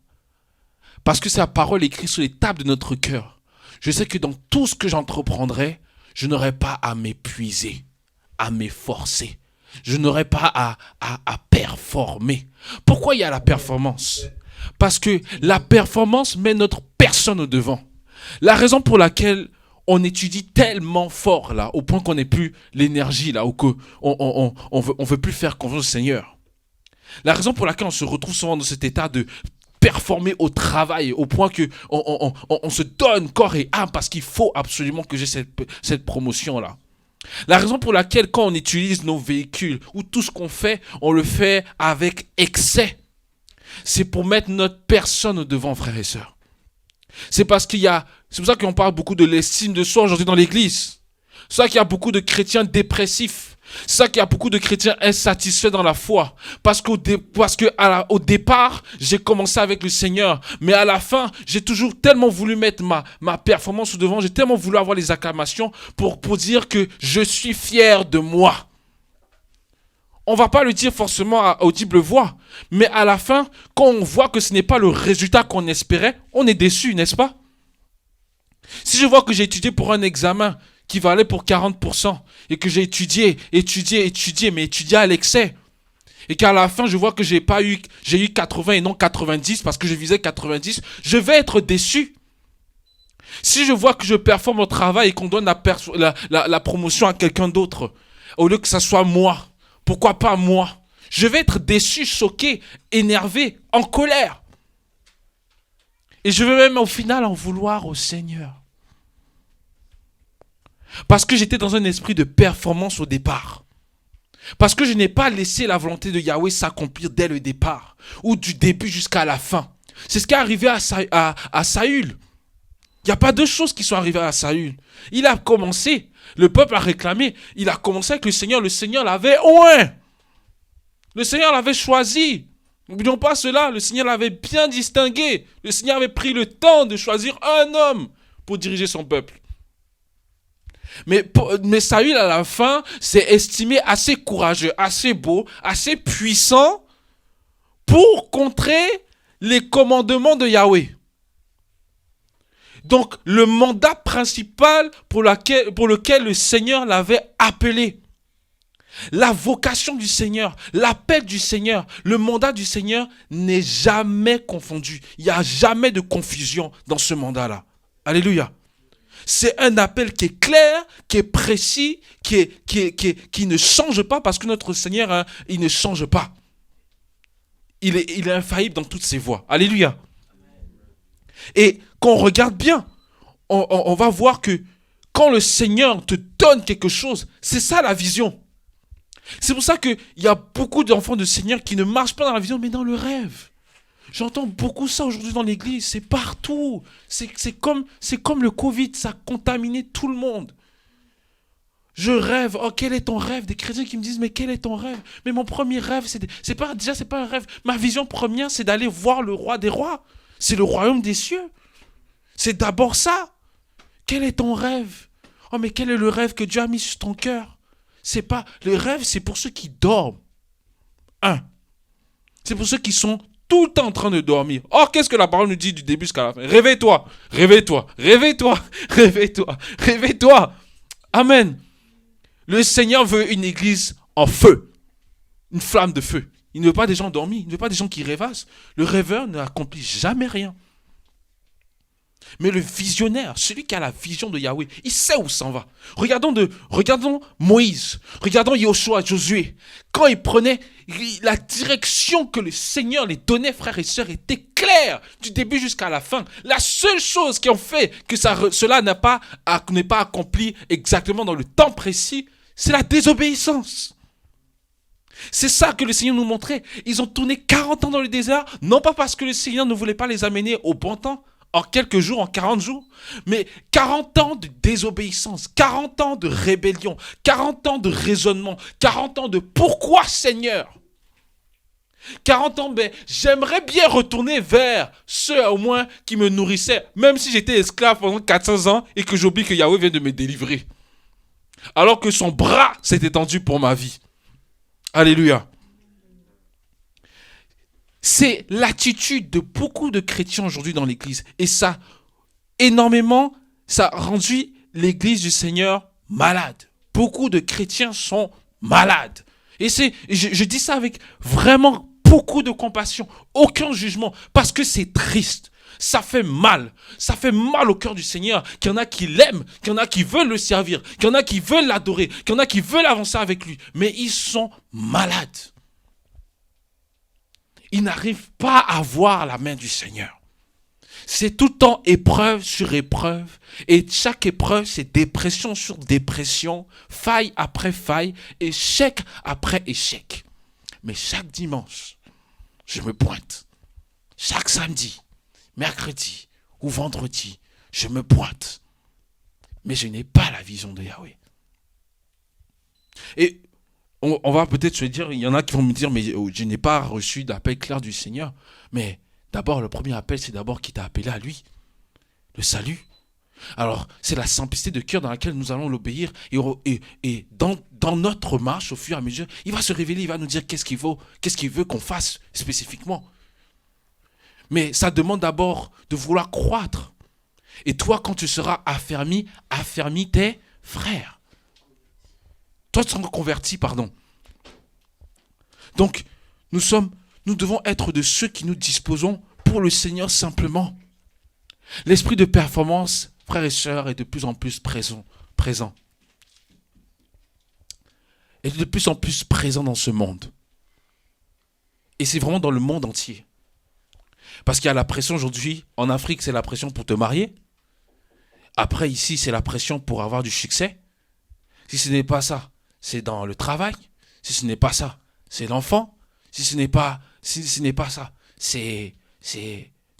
Parce que sa parole écrite sur les tables de notre cœur. Je sais que dans tout ce que j'entreprendrai, je n'aurai pas à m'épuiser, à m'efforcer. Je n'aurai pas à performer. Pourquoi il y a la performance? Parce que la performance met notre personne au devant. La raison pour laquelle on étudie tellement fort là, au point qu'on n'ait plus l'énergie là, ou qu'on on veut plus faire confiance au Seigneur. La raison pour laquelle on se retrouve souvent dans cet état de performer au travail, au point que on se donne corps et âme parce qu'il faut absolument que j'ai cette promotion là. La raison pour laquelle quand on utilise nos véhicules ou tout ce qu'on fait, on le fait avec excès, c'est pour mettre notre personne au devant, frères et sœurs. C'est pour ça qu'on parle beaucoup de l'estime de soi aujourd'hui dans l'église. C'est pour ça qu'il y a beaucoup de chrétiens dépressifs. C'est pour ça qu'il y a beaucoup de chrétiens insatisfaits dans la foi. Parce qu'au départ, j'ai commencé avec le Seigneur. Mais à la fin, j'ai toujours tellement voulu mettre ma performance au devant. J'ai tellement voulu avoir les acclamations pour dire que je suis fier de moi. On ne va pas le dire forcément à audible voix. Mais à la fin, quand on voit que ce n'est pas le résultat qu'on espérait, on est déçu, n'est-ce pas? Si je vois que j'ai étudié pour un examen qui valait pour 40% et que j'ai étudié, mais étudié à l'excès, et qu'à la fin, je vois que j'ai eu 80 et non 90 parce que je visais 90, je vais être déçu. Si je vois que je performe au travail et qu'on donne la promotion à quelqu'un d'autre, au lieu que ça soit moi, pourquoi pas moi? Je vais être déçu, choqué, énervé, en colère. Et je vais même au final en vouloir au Seigneur. Parce que j'étais dans un esprit de performance au départ. Parce que je n'ai pas laissé la volonté de Yahweh s'accomplir dès le départ, ou du début jusqu'à la fin. C'est ce qui est arrivé à Saül. Il n'y a pas deux choses qui sont arrivées à Saül. Il a commencé, le peuple a réclamé, il a commencé avec le Seigneur l'avait oint. Le Seigneur l'avait choisi. N'oublions pas cela, le Seigneur l'avait bien distingué. Le Seigneur avait pris le temps de choisir un homme pour diriger son peuple. Mais Saül, à la fin, s'est estimé assez courageux, assez beau, assez puissant pour contrer les commandements de Yahweh. Donc, le mandat principal pour lequel le Seigneur l'avait appelé. La vocation du Seigneur, l'appel du Seigneur, le mandat du Seigneur n'est jamais confondu. Il n'y a jamais de confusion dans ce mandat-là. Alléluia. C'est un appel qui est clair, qui est précis, qui ne change pas parce que notre Seigneur, hein, il ne change pas. Il est infaillible dans toutes ses voies. Alléluia. Et quand on regarde bien, on va voir que quand le Seigneur te donne quelque chose, c'est ça la vision. C'est pour ça qu'il y a beaucoup d'enfants de Seigneur qui ne marchent pas dans la vision, mais dans le rêve. J'entends beaucoup ça aujourd'hui dans l'église, c'est partout. C'est comme le Covid, ça a contaminé tout le monde. Je rêve, oh quel est ton rêve? Des chrétiens qui me disent, mais quel est ton rêve? Mais mon premier rêve, c'est pas un rêve. Ma vision première, c'est d'aller voir le roi des rois. C'est le royaume des cieux. C'est d'abord ça. Quel est ton rêve? Oh mais quel est le rêve que Dieu a mis sur ton cœur? C'est pas, le rêve, c'est pour ceux qui dorment. C'est pour ceux qui sont tout le temps en train de dormir. Or, qu'est-ce que la parole nous dit du début jusqu'à la fin? Réveille-toi, réveille-toi, réveille-toi, réveille-toi, réveille-toi. Amen. Le Seigneur veut une église en feu, une flamme de feu. Il ne veut pas des gens endormis, il ne veut pas des gens qui rêvassent. Le rêveur n'accomplit jamais rien. Mais le visionnaire, celui qui a la vision de Yahweh, il sait où s'en va. Regardons Moïse, regardons Joshua, Josué. Quand ils prenaient la direction que le Seigneur les donnait, frères et sœurs, était claire du début jusqu'à la fin. La seule chose qui ont fait que cela n'est pas accompli exactement dans le temps précis, c'est la désobéissance. C'est ça que le Seigneur nous montrait. Ils ont tourné 40 ans dans le désert, non pas parce que le Seigneur ne voulait pas les amener au bon temps, en quelques jours, en 40 jours, mais 40 ans de désobéissance, 40 ans de rébellion, 40 ans de raisonnement, 40 ans de pourquoi Seigneur? 40 ans, ben, j'aimerais bien retourner vers ceux au moins qui me nourrissaient, même si j'étais esclave pendant 400 ans et que j'oublie que Yahweh vient de me délivrer. Alors que son bras s'est étendu pour ma vie. Alléluia. C'est l'attitude de beaucoup de chrétiens aujourd'hui dans l'église. Et ça, énormément, ça a rendu l'église du Seigneur malade. Beaucoup de chrétiens sont malades. Et je dis ça avec vraiment beaucoup de compassion, aucun jugement, parce que c'est triste. Ça fait mal. Ça fait mal au cœur du Seigneur. Qu'il y en a qui l'aiment, qu'il y en a qui veulent le servir, qu'il y en a qui veulent l'adorer, qu'il y en a qui veulent avancer avec lui. Mais ils sont malades. Ils n'arrivent pas à voir la main du Seigneur. C'est tout le temps épreuve sur épreuve. Et chaque épreuve, c'est dépression sur dépression, faille après faille, échec après échec. Mais chaque dimanche, je me pointe. Chaque samedi, mercredi ou vendredi, je me pointe. Mais je n'ai pas la vision de Yahweh. Et on va peut-être se dire, il y en a qui vont me dire, mais je n'ai pas reçu d'appel clair du Seigneur. Mais d'abord, le premier appel, c'est d'abord qui t'a appelé à lui. Le salut. Alors, c'est la simplicité de cœur dans laquelle nous allons l'obéir. Et dans notre marche, au fur et à mesure, il va se révéler, il va nous dire qu'est-ce qu'il veut qu'on fasse spécifiquement. Mais ça demande d'abord de vouloir croître. Et toi, quand tu seras affermi tes frères. Toi, tu seras converti, pardon. Donc, Nous devons être de ceux qui nous disposons pour le Seigneur simplement. L'esprit de performance, frères et sœurs, est de plus en plus présent. Est de plus en plus présent dans ce monde. Et c'est vraiment dans le monde entier. Parce qu'il y a la pression aujourd'hui, en Afrique, c'est la pression pour te marier. Après, ici, c'est la pression pour avoir du succès. Si ce n'est pas ça, c'est dans le travail. Si ce n'est pas ça, c'est l'enfant. Si ce n'est pas ça, c'est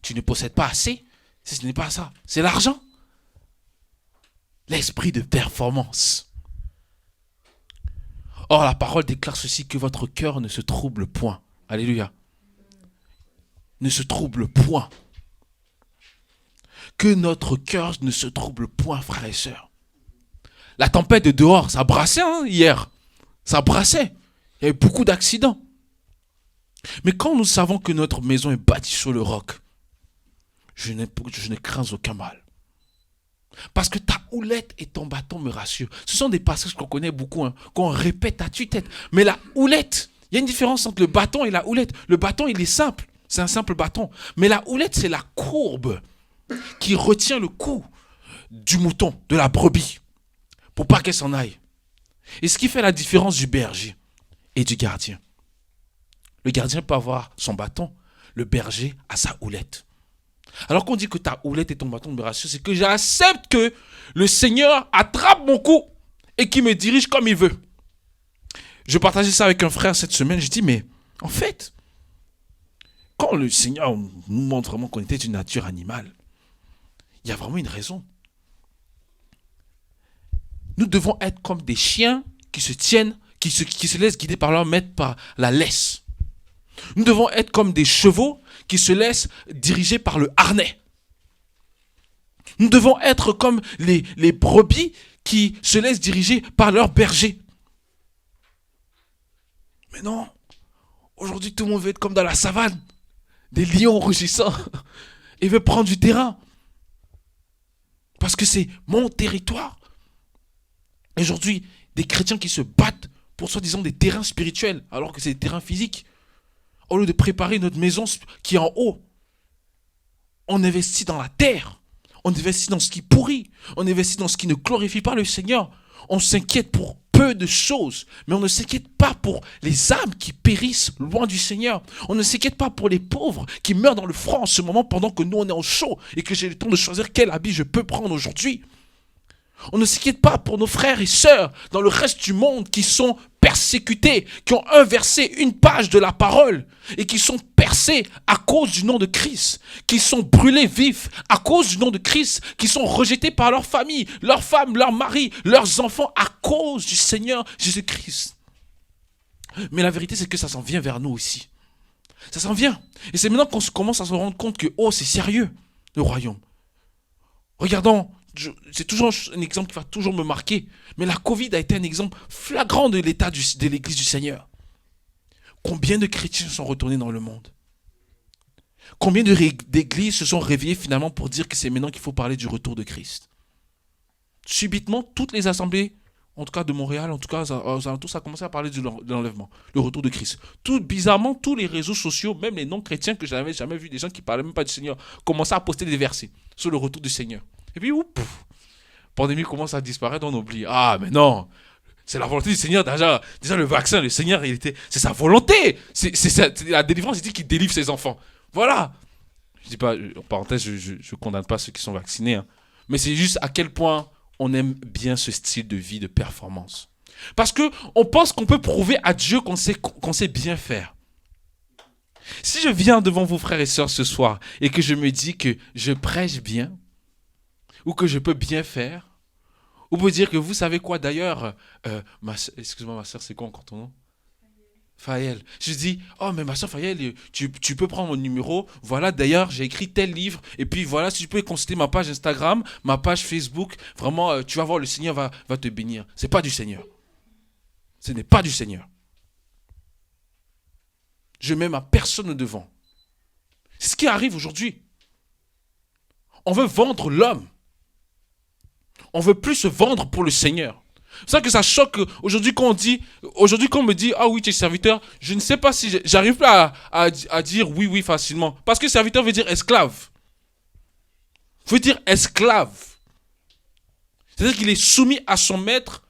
tu ne possèdes pas assez. Si ce n'est pas ça, c'est l'argent. L'esprit de performance. Or, la parole déclare ceci, que votre cœur ne se trouble point. Alléluia. Ne se trouble point. Que notre cœur ne se trouble point, frères et sœurs. La tempête de dehors, ça brassait hier. Ça brassait. Il y avait beaucoup d'accidents. Mais quand nous savons que notre maison est bâtie sur le roc, je ne crains aucun mal. Parce que ta houlette et ton bâton me rassurent. Ce sont des passages qu'on connaît beaucoup, qu'on répète à tue-tête. Mais la houlette, il y a une différence entre le bâton et la houlette. Le bâton, il est simple. C'est un simple bâton. Mais la houlette, c'est la courbe qui retient le cou du mouton, de la brebis, pour pas qu'elle s'en aille. Et ce qui fait la différence du berger et du gardien. Le gardien peut avoir son bâton, le berger a sa houlette. Alors qu'on dit que ta houlette et ton bâton me rassurent, c'est que j'accepte que le Seigneur attrape mon cou et qu'il me dirige comme il veut. Je partageais ça avec un frère cette semaine, je dis, mais en fait, quand le Seigneur nous montre vraiment qu'on était une nature animale, il y a vraiment une raison. Nous devons être comme des chiens qui se tiennent, qui se laissent guider par leur maître par la laisse. Nous devons être comme des chevaux qui se laissent diriger par le harnais. Nous devons être comme les brebis qui se laissent diriger par leur berger. Mais non, aujourd'hui tout le monde veut être comme dans la savane, des lions rugissants, et veut prendre du terrain. Parce que c'est mon territoire. Aujourd'hui, des chrétiens qui se battent pour soi-disant des terrains spirituels, alors que c'est des terrains physiques. Au lieu de préparer notre maison qui est en haut, on investit dans la terre. On investit dans ce qui pourrit. On investit dans ce qui ne glorifie pas le Seigneur. On s'inquiète pour peu de choses, mais on ne s'inquiète pas pour les âmes qui périssent loin du Seigneur. On ne s'inquiète pas pour les pauvres qui meurent dans le froid en ce moment pendant que nous on est en chaud et que j'ai le temps de choisir quel habit je peux prendre aujourd'hui. On ne s'inquiète pas pour nos frères et sœurs dans le reste du monde qui sont persécutés, qui ont inversé une page de la parole et qui sont percés à cause du nom de Christ, qui sont brûlés vifs à cause du nom de Christ, qui sont rejetés par leur famille, leurs femmes, leurs maris, leurs enfants à cause du Seigneur Jésus-Christ. Mais la vérité, c'est que ça s'en vient vers nous aussi. Ça s'en vient. Et c'est maintenant qu'on commence à se rendre compte que, oh, c'est sérieux, le royaume. Regardons. C'est toujours un exemple qui va toujours me marquer. Mais la Covid a été un exemple flagrant de l'état de l'Église du Seigneur. Combien de chrétiens sont retournés dans le monde? Combien d'églises se sont réveillées finalement pour dire que c'est maintenant qu'il faut parler du retour de Christ? Subitement, toutes les assemblées, en tout cas de Montréal, en tout cas aux alentours, ça a commencé à parler de l'enlèvement, le retour de Christ. Bizarrement, tous les réseaux sociaux, même les non-chrétiens que je n'avais jamais vu, des gens qui ne parlaient même pas du Seigneur, commençaient à poster des versets sur le retour du Seigneur. Et puis, pandémie commence à disparaître, on oublie. Ah, mais non, c'est la volonté du Seigneur. Déjà le vaccin, le Seigneur, c'est sa volonté. C'est la délivrance, il dit qu'il délivre ses enfants. Voilà. Je dis pas, en parenthèse, je condamne pas ceux qui sont vaccinés. Mais c'est juste à quel point on aime bien ce style de vie de performance. Parce qu'on pense qu'on peut prouver à Dieu qu'on sait bien faire. Si je viens devant vous, frères et sœurs, ce soir, et que je me dis que je prêche bien, ou que je peux bien faire, ou peut dire que vous savez quoi d'ailleurs, excuse-moi ma soeur, c'est quoi encore ton nom? Faël. Je dis, oh mais ma soeur Faël, tu peux prendre mon numéro, voilà d'ailleurs j'ai écrit tel livre, et puis voilà si tu peux consulter ma page Instagram, ma page Facebook, vraiment tu vas voir le Seigneur va te bénir. C'est pas du Seigneur. Ce n'est pas du Seigneur. Je mets ma personne devant. C'est ce qui arrive aujourd'hui. On veut vendre l'homme. On ne veut plus se vendre pour le Seigneur. C'est ça que ça choque aujourd'hui quand on me dit, ah oui, tu es serviteur, je ne sais pas si j'arrive pas à dire oui facilement. Parce que serviteur veut dire esclave. Veut dire esclave. C'est-à-dire qu'il est soumis à son maître,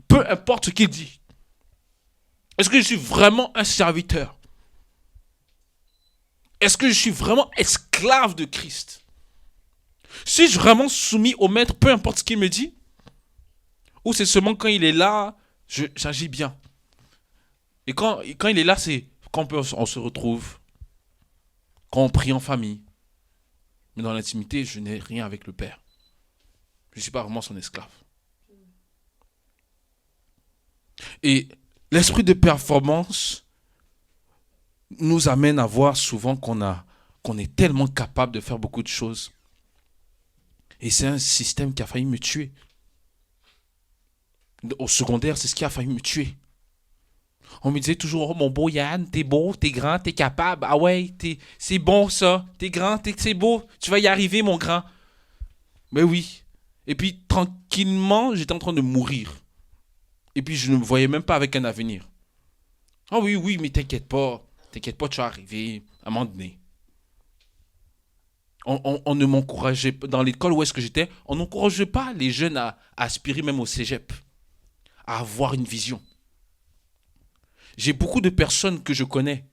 peu importe ce qu'il dit. Est-ce que je suis vraiment un serviteur? Est-ce que je suis vraiment esclave de Christ? Suis-je vraiment soumis au maître, peu importe ce qu'il me dit? Ou c'est seulement quand il est là, j'agis bien? Et quand il est là, c'est quand on se retrouve, quand on prie en famille. Mais dans l'intimité, je n'ai rien avec le Père. Je ne suis pas vraiment son esclave. Et l'esprit de performance nous amène à voir souvent qu'on est tellement capable de faire beaucoup de choses. Et c'est un système qui a failli me tuer. Au secondaire, c'est ce qui a failli me tuer. On me disait toujours, oh mon beau Yann, t'es beau, t'es grand, t'es capable. Ah ouais, c'est bon ça. T'es grand, c'est beau. Tu vas y arriver, mon grand. Mais oui. Et puis, tranquillement, j'étais en train de mourir. Et puis, je ne me voyais même pas avec un avenir. Ah oui, mais t'inquiète pas, tu vas arriver à un moment donné. On ne m'encourageait pas, dans l'école où est-ce que j'étais, on n'encourageait pas les jeunes à aspirer même au cégep, à avoir une vision. J'ai beaucoup de personnes que je connais,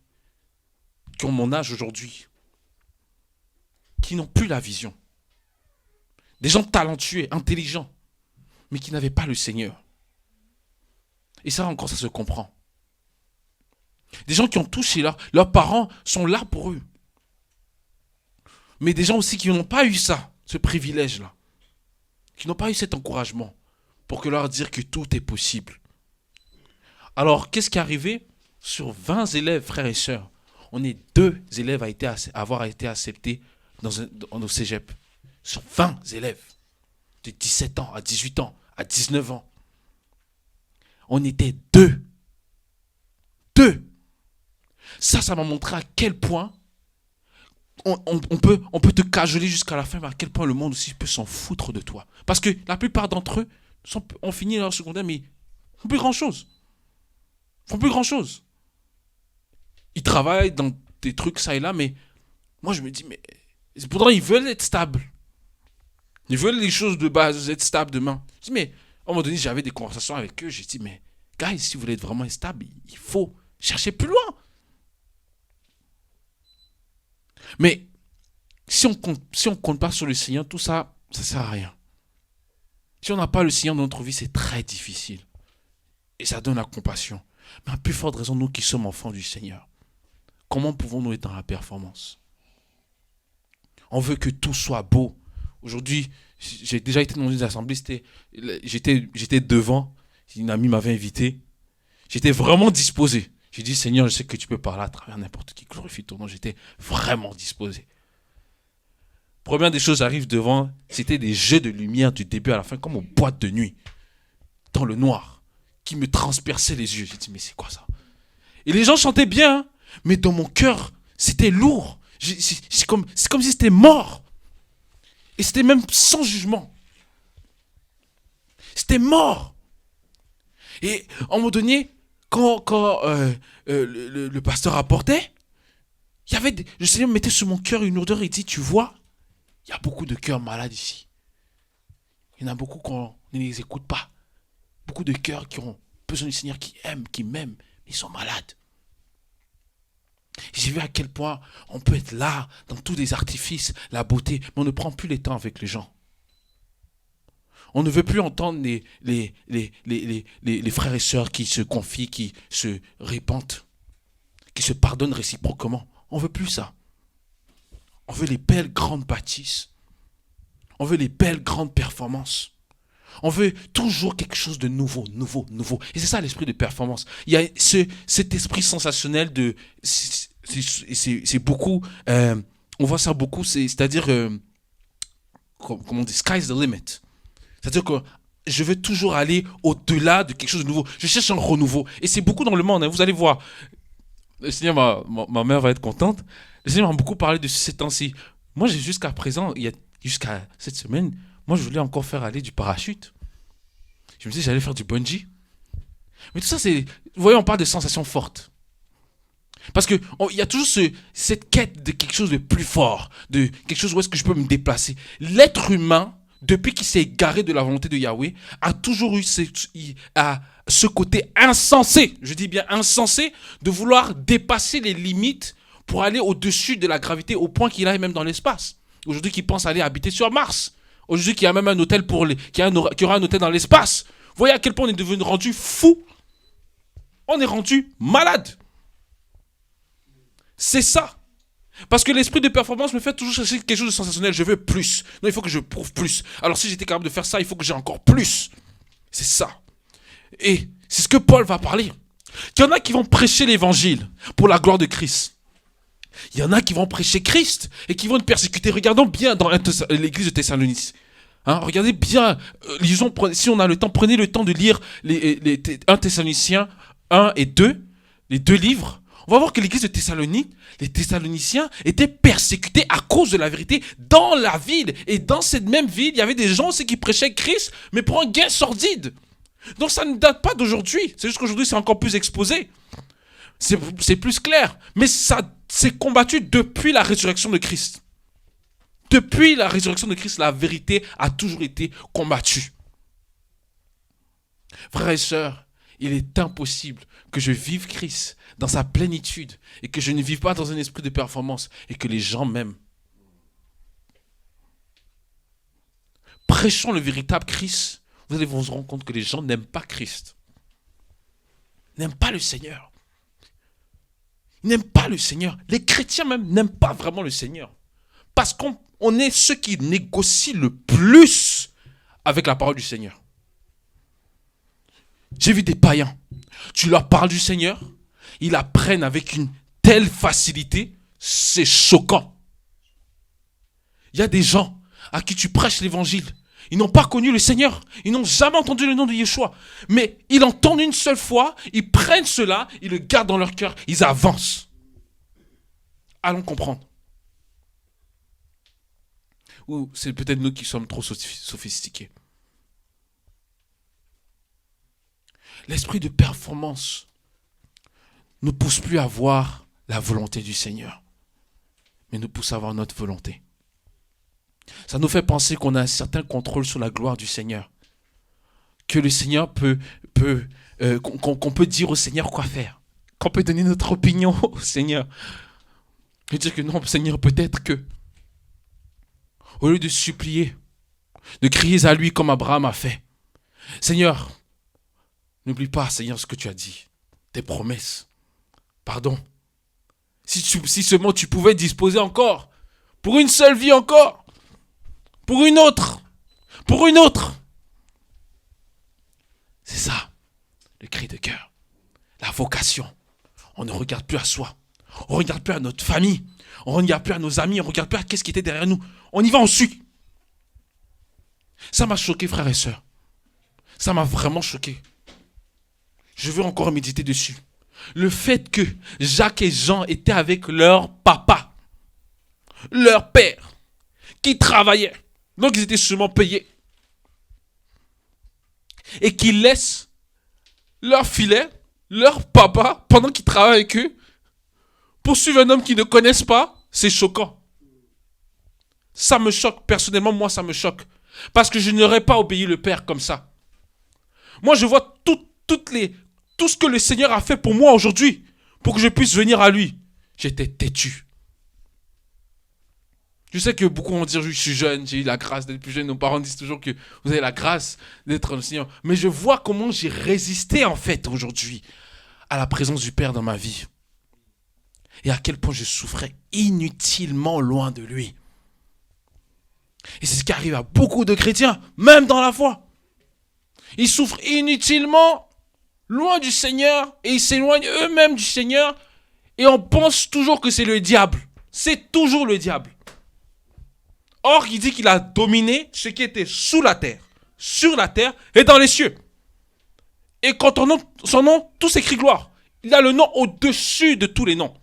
qui ont mon âge aujourd'hui, qui n'ont plus la vision. Des gens talentueux, intelligents, mais qui n'avaient pas le Seigneur. Et ça encore, ça se comprend. Des gens qui ont tout chez leurs parents sont là pour eux. Mais des gens aussi qui n'ont pas eu ça, ce privilège-là. Qui n'ont pas eu cet encouragement pour que leur dire que tout est possible. Alors, qu'est-ce qui est arrivé? Sur 20 élèves, frères et sœurs, on est 2 élèves à avoir été acceptés dans nos cégep. Sur 20 élèves, de 17 ans à 18 ans, à 19 ans. On était 2. 2. Ça m'a montré à quel point on peut te cajoler jusqu'à la fin, mais à quel point le monde aussi peut s'en foutre de toi. Parce que la plupart d'entre eux ont fini leur secondaire, mais ils ne font plus grand-chose. Ils font plus grand-chose. Ils travaillent dans des trucs ça et là, mais moi je me dis, mais pourtant ils veulent être stables. Ils veulent les choses de base, être stables demain. Je dis, mais à un moment donné, j'avais des conversations avec eux, j'ai dit, mais guys, si vous voulez être vraiment stable, il faut chercher plus loin. Mais si on compte pas sur le Seigneur, tout ça, ça sert à rien. Si on n'a pas le Seigneur dans notre vie, c'est très difficile. Et ça donne la compassion. Mais à plus forte raison, nous qui sommes enfants du Seigneur, comment pouvons-nous être dans la performance? On veut que tout soit beau. Aujourd'hui, j'ai déjà été dans une assemblée, j'étais devant, une amie m'avait invité. J'étais vraiment disposé. J'ai dit, Seigneur, je sais que tu peux parler à travers n'importe qui, glorifie ton nom. J'étais vraiment disposé. Première des choses, j'arrive devant, c'était des jets de lumière du début à la fin, comme aux boîtes de nuit, dans le noir, qui me transperçaient les yeux. J'ai dit, mais c'est quoi ça? Et les gens chantaient bien, hein, mais dans mon cœur, c'était lourd. C'est comme si c'était mort. Et c'était même sans jugement. C'était mort. Et à un moment donné, quand le pasteur apportait, le Seigneur mettait sur mon cœur une odeur et dit, tu vois, il y a beaucoup de cœurs malades ici. Il y en a beaucoup qu'on ne les écoute pas. Beaucoup de cœurs qui ont besoin du Seigneur, qui aiment, qui m'aiment, mais ils sont malades. J'ai vu à quel point on peut être là, dans tous les artifices, la beauté, mais on ne prend plus les temps avec les gens. On ne veut plus entendre les frères et sœurs qui se confient, qui se répandent, qui se pardonnent réciproquement. On ne veut plus ça. On veut les belles grandes bâtisses. On veut les belles grandes performances. On veut toujours quelque chose de nouveau. Et c'est ça l'esprit de performance. Il y a cet esprit sensationnel de... C'est beaucoup... on voit ça beaucoup, c'est-à-dire... comment on dit? Sky's the limit. C'est-à-dire que je veux toujours aller au-delà de quelque chose de nouveau. Je cherche un renouveau. Et c'est beaucoup dans le monde. Hein. Vous allez voir. Le Seigneur, ma mère va être contente. Le Seigneur m'a beaucoup parlé de ces temps-ci. Moi, jusqu'à présent, jusqu'à cette semaine, moi, je voulais encore faire aller du parachute. Je me disais, j'allais faire du bungee. Mais tout ça, c'est... Vous voyez, on parle de sensations fortes. Parce qu'il y a toujours cette quête de quelque chose de plus fort, de quelque chose où est-ce que je peux me déplacer. L'être humain, depuis qu'il s'est égaré de la volonté de Yahweh, a toujours eu ce côté insensé, je dis bien insensé, de vouloir dépasser les limites pour aller au-dessus de la gravité au point qu'il aille même dans l'espace. Aujourd'hui, qu'il pense aller habiter sur Mars. Aujourd'hui, qu'il y a même un hôtel qu'il y aura un hôtel dans l'espace. Vous voyez à quel point on est devenu rendu fou. On est rendu malade. C'est ça. Parce que l'esprit de performance me fait toujours chercher quelque chose de sensationnel. Je veux plus. Non, il faut que je prouve plus. Alors si j'étais capable de faire ça, il faut que j'ai encore plus. C'est ça. Et c'est ce que Paul va parler. Il y en a qui vont prêcher l'évangile pour la gloire de Christ. Il y en a qui vont prêcher Christ et qui vont te persécuter. Regardons bien dans l'église de Thessalonique. Hein, regardez bien. Lisons, si on a le temps, prenez le temps de lire 1 Thessaloniciens 1 et 2, les deux livres. On va voir que l'église de Thessalonique, les Thessaloniciens étaient persécutés à cause de la vérité dans la ville. Et dans cette même ville, il y avait des gens aussi qui prêchaient Christ, mais pour un gain sordide. Donc ça ne date pas d'aujourd'hui. C'est juste qu'aujourd'hui, c'est encore plus exposé. C'est plus clair. Mais ça s'est combattu depuis la résurrection de Christ. Depuis la résurrection de Christ, la vérité a toujours été combattue. Frères et sœurs, il est impossible que je vive Christ dans sa plénitude et que je ne vive pas dans un esprit de performance et que les gens m'aiment. Prêchons le véritable Christ. Vous allez vous rendre compte que les gens n'aiment pas Christ. N'aiment pas le Seigneur. Ils n'aiment pas le Seigneur. Les chrétiens même n'aiment pas vraiment le Seigneur. Parce qu'on est ceux qui négocient le plus avec la parole du Seigneur. J'ai vu des païens. Tu leur parles du Seigneur, ils apprennent avec une telle facilité, c'est choquant. Il y a des gens à qui tu prêches l'évangile. Ils n'ont pas connu le Seigneur. Ils n'ont jamais entendu le nom de Yeshua. Mais ils l'entendent une seule fois, ils prennent cela, ils le gardent dans leur cœur, ils avancent. Allons comprendre. Ou c'est peut-être nous qui sommes trop sophistiqués. L'esprit de performance ne pousse plus à voir la volonté du Seigneur, mais nous pousse à voir notre volonté. Ça nous fait penser qu'on a un certain contrôle sur la gloire du Seigneur. Que le Seigneur qu'on peut dire au Seigneur quoi faire. Qu'on peut donner notre opinion au Seigneur. Et dire que non, Seigneur, peut-être que. Au lieu de supplier, de crier à lui comme Abraham a fait. Seigneur, n'oublie pas, Seigneur, ce que tu as dit. Tes promesses. Pardon. Si seulement tu pouvais disposer encore. Pour une seule vie encore. Pour une autre. Pour une autre. C'est ça, le cri de cœur. La vocation. On ne regarde plus à soi. On ne regarde plus à notre famille. On ne regarde plus à nos amis. On ne regarde plus à qu'est-ce qui était derrière nous. On y va, on suit. Ça m'a choqué, frères et sœurs. Ça m'a vraiment choqué. Je veux encore méditer dessus. Le fait que Jacques et Jean étaient avec leur papa, leur père, qui travaillait. Donc ils étaient sûrement payés. Et qu'ils laissent leur filet, leur papa, pendant qu'ils travaillent avec eux, poursuivre un homme qu'ils ne connaissent pas, c'est choquant. Ça me choque. Personnellement, moi, ça me choque. Parce que je n'aurais pas obéi le Père comme ça. Moi, je vois tout ce que le Seigneur a fait pour moi aujourd'hui, pour que je puisse venir à lui. J'étais têtu. Je sais que beaucoup vont dire, je suis jeune, j'ai eu la grâce d'être plus jeune. Nos parents disent toujours que vous avez la grâce d'être le Seigneur. Mais je vois comment j'ai résisté, en fait, aujourd'hui, à la présence du Père dans ma vie. Et à quel point je souffrais inutilement loin de lui. Et c'est ce qui arrive à beaucoup de chrétiens, même dans la foi. Ils souffrent inutilement loin du Seigneur et ils s'éloignent eux-mêmes du Seigneur et on pense toujours que c'est le diable. C'est toujours le diable. Or, il dit qu'il a dominé ce qui était sous la terre, sur la terre et dans les cieux. Et quand son nom, tout s'écrit gloire. Il a le nom au-dessus de tous les noms.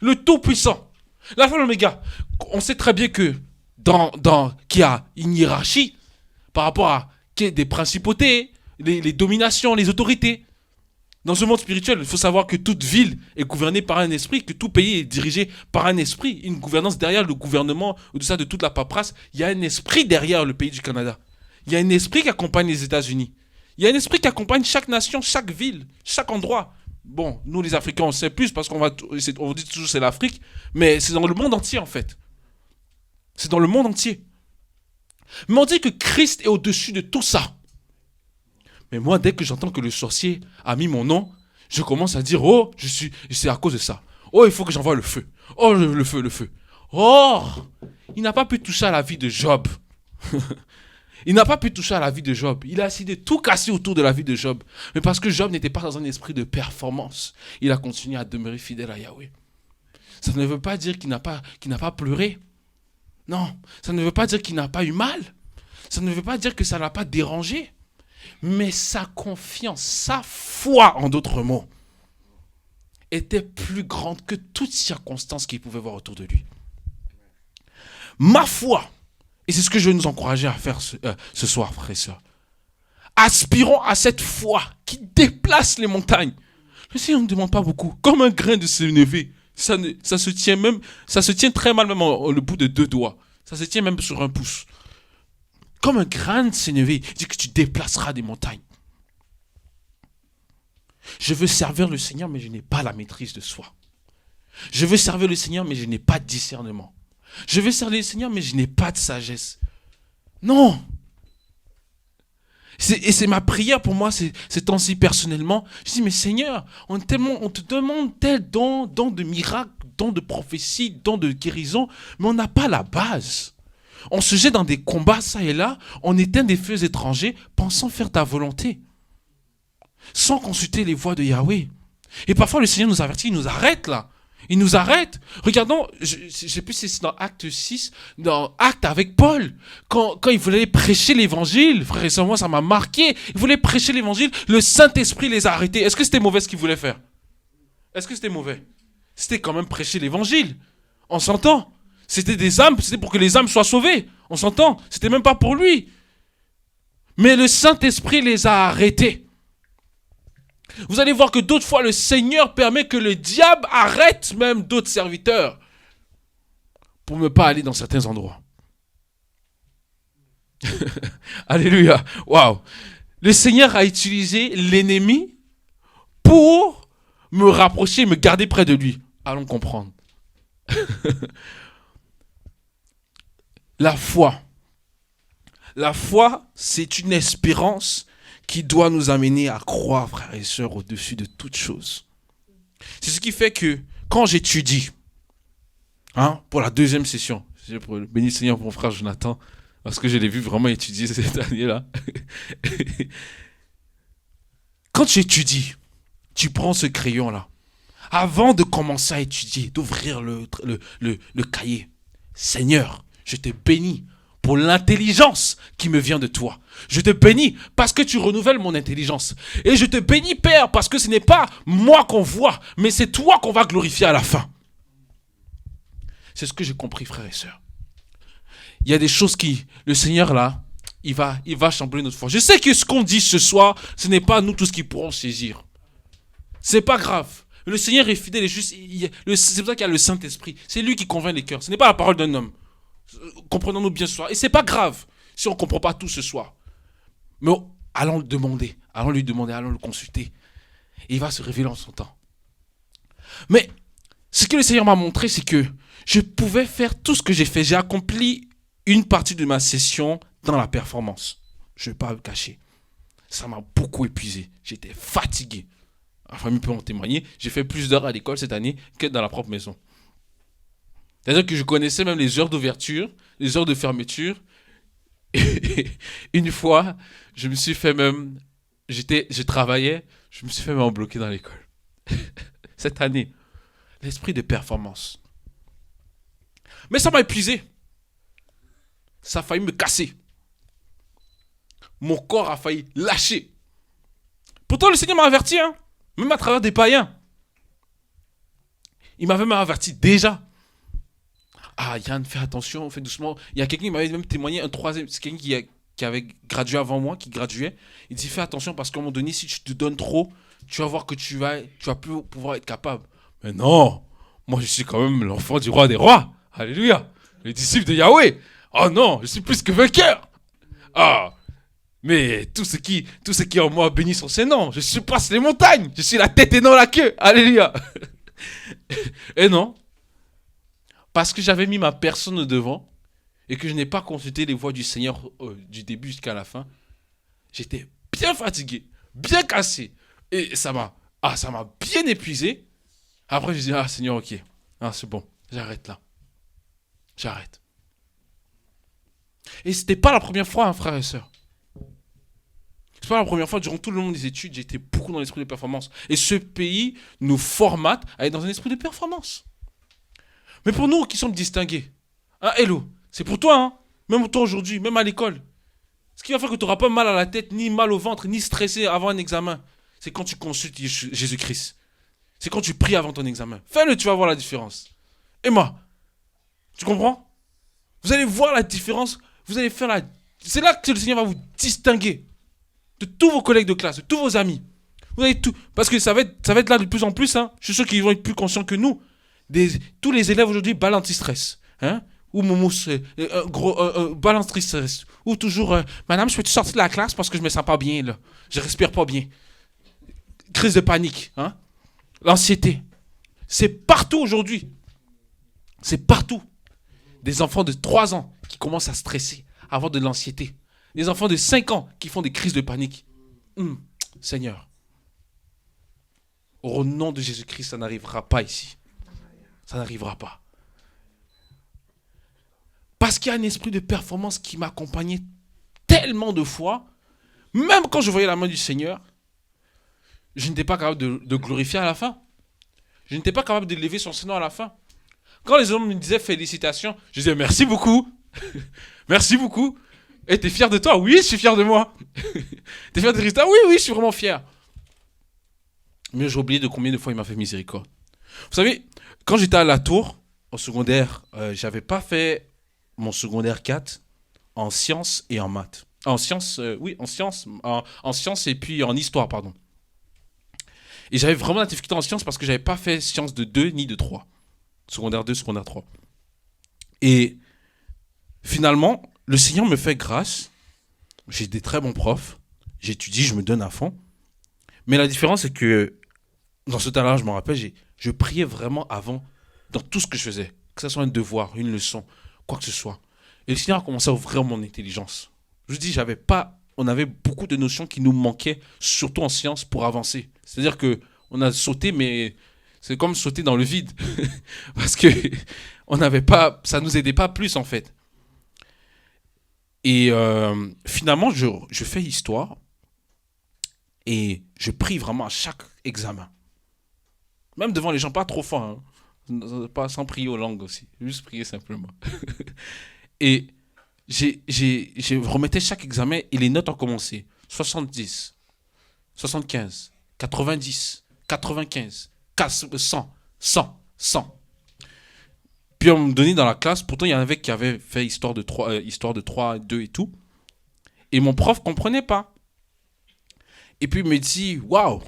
Le Tout-Puissant. L'Alpha et l'Oméga. On sait très bien que qu'il y a une hiérarchie par rapport à des principautés, les dominations, les autorités. Dans ce monde spirituel, il faut savoir que toute ville est gouvernée par un esprit, que tout pays est dirigé par un esprit, une gouvernance derrière le gouvernement, ou de ça, de toute la paperasse. Il y a un esprit derrière le pays du Canada. Il y a un esprit qui accompagne les États-Unis. Il y a un esprit qui accompagne chaque nation, chaque ville, chaque endroit. Bon, nous les Africains, on sait plus parce on dit toujours que c'est l'Afrique, mais c'est dans le monde entier en fait. C'est dans le monde entier. Mais on dit que Christ est au-dessus de tout ça. Mais moi, dès que j'entends que le sorcier a mis mon nom, je commence à dire, oh, c'est à cause de ça. Oh, il faut que j'envoie le feu. Oh, le feu, le feu. Oh, il n'a pas pu toucher à la vie de Job. Il n'a pas pu toucher à la vie de Job. Il a essayé de tout casser autour de la vie de Job. Mais parce que Job n'était pas dans un esprit de performance, il a continué à demeurer fidèle à Yahweh. Ça ne veut pas dire qu'il n'a pas pleuré. Non, ça ne veut pas dire qu'il n'a pas eu mal. Ça ne veut pas dire que ça ne l'a pas dérangé. Mais sa confiance, sa foi, en d'autres mots, était plus grande que toute circonstance qu'il pouvait voir autour de lui. Ma foi, et c'est ce que je veux nous encourager à faire ce soir, frères et sœurs. Aspirons à cette foi qui déplace les montagnes. Le Seigneur ne demande pas beaucoup. Comme un grain de sénévé, ça se tient très mal même le bout de 2 doigts. Ça se tient même sur un pouce. Comme un grain de sénévé, il dit que tu déplaceras des montagnes. Je veux servir le Seigneur, mais je n'ai pas la maîtrise de soi. Je veux servir le Seigneur, mais je n'ai pas de discernement. Je veux servir le Seigneur, mais je n'ai pas de sagesse. Non. Et c'est ma prière pour moi, ces temps-ci personnellement. Je dis, mais Seigneur, on te demande tel don de miracle, don de prophétie, don de guérison, mais on n'a pas la base. On se jette dans des combats, ça et là, on éteint des feux étrangers, pensant faire ta volonté, sans consulter les voix de Yahweh. Et parfois, le Seigneur nous avertit, il nous arrête là. Il nous arrête. Regardons, je ne sais plus si c'est dans Acte 6, dans Acte avec Paul, quand il voulait prêcher l'évangile, frère et sœurs, moi ça m'a marqué, il voulait prêcher l'évangile, le Saint-Esprit les a arrêtés. Est-ce que c'était mauvais ce qu'il voulait faire? Est-ce que c'était mauvais? C'était quand même prêcher l'évangile. On s'entend. C'était des âmes, c'était pour que les âmes soient sauvées. On s'entend. C'était même pas pour lui. Mais le Saint-Esprit les a arrêtés. Vous allez voir que d'autres fois, le Seigneur permet que le diable arrête même d'autres serviteurs pour ne pas aller dans certains endroits. Alléluia. Waouh. Le Seigneur a utilisé l'ennemi pour me rapprocher, me garder près de lui. Allons comprendre. La foi. La foi, c'est une espérance qui doit nous amener à croire, frères et sœurs, au-dessus de toute chose. C'est ce qui fait que quand j'étudie, pour la 2e session, je bénis le Seigneur pour mon frère Jonathan, parce que je l'ai vu vraiment étudier cette année-là. Quand tu étudies, tu prends ce crayon-là. Avant de commencer à étudier, d'ouvrir le cahier, Seigneur, je te bénis pour l'intelligence qui me vient de toi. Je te bénis parce que tu renouvelles mon intelligence. Et je te bénis, Père, parce que ce n'est pas moi qu'on voit, mais c'est toi qu'on va glorifier à la fin. C'est ce que j'ai compris, frères et sœurs. Il y a des choses le Seigneur, là, il va chambouler notre foi. Je sais que ce qu'on dit ce soir, ce n'est pas nous tous qui pourrons saisir. C'est pas grave. Le Seigneur est fidèle et juste. C'est pour ça qu'il y a le Saint-Esprit. C'est lui qui convainc les cœurs. Ce n'est pas la parole d'un homme. Comprenons-nous bien ce soir. Et c'est pas grave si on ne comprend pas tout ce soir. Mais allons le demander. Allons lui demander, allons le consulter. Et il va se révéler en son temps. Mais ce que le Seigneur m'a montré, c'est que je pouvais faire tout ce que j'ai fait. J'ai accompli une partie de ma session dans la performance. Je ne vais pas le cacher. Ça m'a beaucoup épuisé. J'étais fatigué. La famille peut en témoigner. J'ai fait plus d'heures à l'école cette année que dans la propre maison. C'est-à-dire que je connaissais même les heures d'ouverture, les heures de fermeture. Et une fois, je me suis fait même... Je travaillais, je me suis fait même bloquer dans l'école. Cette année. L'esprit de performance. Mais ça m'a épuisé. Ça a failli me casser. Mon corps a failli lâcher. Pourtant, le Seigneur m'a averti, même à travers des païens. Il m'avait même averti déjà. Ah, Yann, fais attention, fais doucement. Il y a quelqu'un qui m'avait même témoigné, un troisième. C'est quelqu'un qui avait gradué avant moi, qui graduait. Il dit fais attention parce qu'à un moment donné, si tu te donnes trop, tu vas voir que tu vas plus pouvoir être capable. Mais non, moi je suis quand même l'enfant du roi des rois. Alléluia. Le disciple de Yahweh. Oh non, je suis plus que vainqueur. Ah, mais tout ce qui est en moi bénit son Saint-Nom. Je surpasse les montagnes. Je suis la tête et non la queue. Alléluia. Et non, parce que j'avais mis ma personne devant et que je n'ai pas consulté les voix du Seigneur du début jusqu'à la fin, j'étais bien fatigué, bien cassé. Et ça m'a bien épuisé. Après, je dis, ah Seigneur, ok, ah, c'est bon, j'arrête là. J'arrête. Et c'était pas la première fois, hein, frères et sœurs. C'est pas la première fois, durant tout le long des études, j'étais beaucoup dans l'esprit de performance. Et ce pays nous formate à être dans un esprit de performance. Mais pour nous qui sommes distingués, hein, hello, c'est pour toi, hein, même toi aujourd'hui, même à l'école. Ce qui va faire que tu n'auras pas mal à la tête, ni mal au ventre, ni stressé avant un examen, c'est quand tu consultes Jésus-Christ. C'est quand tu pries avant ton examen. Fais-le, tu vas voir la différence. Emma, tu comprends? Vous allez voir la différence, vous allez faire la... C'est là que le Seigneur va vous distinguer de tous vos collègues de classe, de tous vos amis. Vous allez tout... Parce que ça va être là de plus en plus, hein. Je suis sûr qu'ils vont être plus conscients que nous. Tous les élèves aujourd'hui balle anti-stress. Hein? Ou Momos, balle anti-stress. Ou toujours, madame, je peux te sortir de la classe parce que je me sens pas bien, là. Je respire pas bien. Crise de panique. Hein? L'anxiété. C'est partout aujourd'hui. C'est partout. Des enfants de 3 ans qui commencent à stresser, à avoir de l'anxiété. Des enfants de 5 ans qui font des crises de panique. Seigneur. Au nom de Jésus-Christ, ça n'arrivera pas ici. Ça n'arrivera pas. Parce qu'il y a un esprit de performance qui m'accompagnait tellement de fois, même quand je voyais la main du Seigneur, je n'étais pas capable de glorifier à la fin. Je n'étais pas capable de lever son Seigneur à la fin. Quand les hommes me disaient félicitations, je disais merci beaucoup. Merci beaucoup. Et t'es fier de toi? Oui, je suis fier de moi. T'es fier des résultats? Oui, je suis vraiment fier. Mais j'ai oublié de combien de fois il m'a fait miséricorde. Vous savez, quand j'étais à la Tour, au secondaire, j'avais pas fait mon secondaire 4 en sciences et en maths. En sciences et puis en histoire, pardon. Et j'avais vraiment la difficulté en sciences parce que j'avais pas fait sciences de 2 ni de 3. Secondaire 2, secondaire 3. Et finalement, le Seigneur me fait grâce. J'ai des très bons profs. J'étudie, je me donne à fond. Mais la différence, c'est que dans ce temps-là, je me rappelle, je priais vraiment avant dans tout ce que je faisais. Que ce soit un devoir, une leçon, quoi que ce soit. Et le Seigneur a commencé à ouvrir mon intelligence. Je vous dis, on avait beaucoup de notions qui nous manquaient, surtout en sciences, pour avancer. C'est-à-dire qu'on a sauté, mais c'est comme sauter dans le vide. Parce que ça ne nous aidait pas plus, en fait. Et finalement, je fais histoire et je prie vraiment à chaque examen. Même devant les gens, pas trop fort, hein. Pas sans prier aux langues aussi, juste prier simplement. Et je remettais chaque examen et les notes ont commencé. 70, 75, 90, 95, 100, 100, 100. Puis on me donnait dans la classe, pourtant il y en avait qui avaient fait histoire de 3, 2 et tout. Et mon prof comprenait pas. Et puis il me dit, waouh!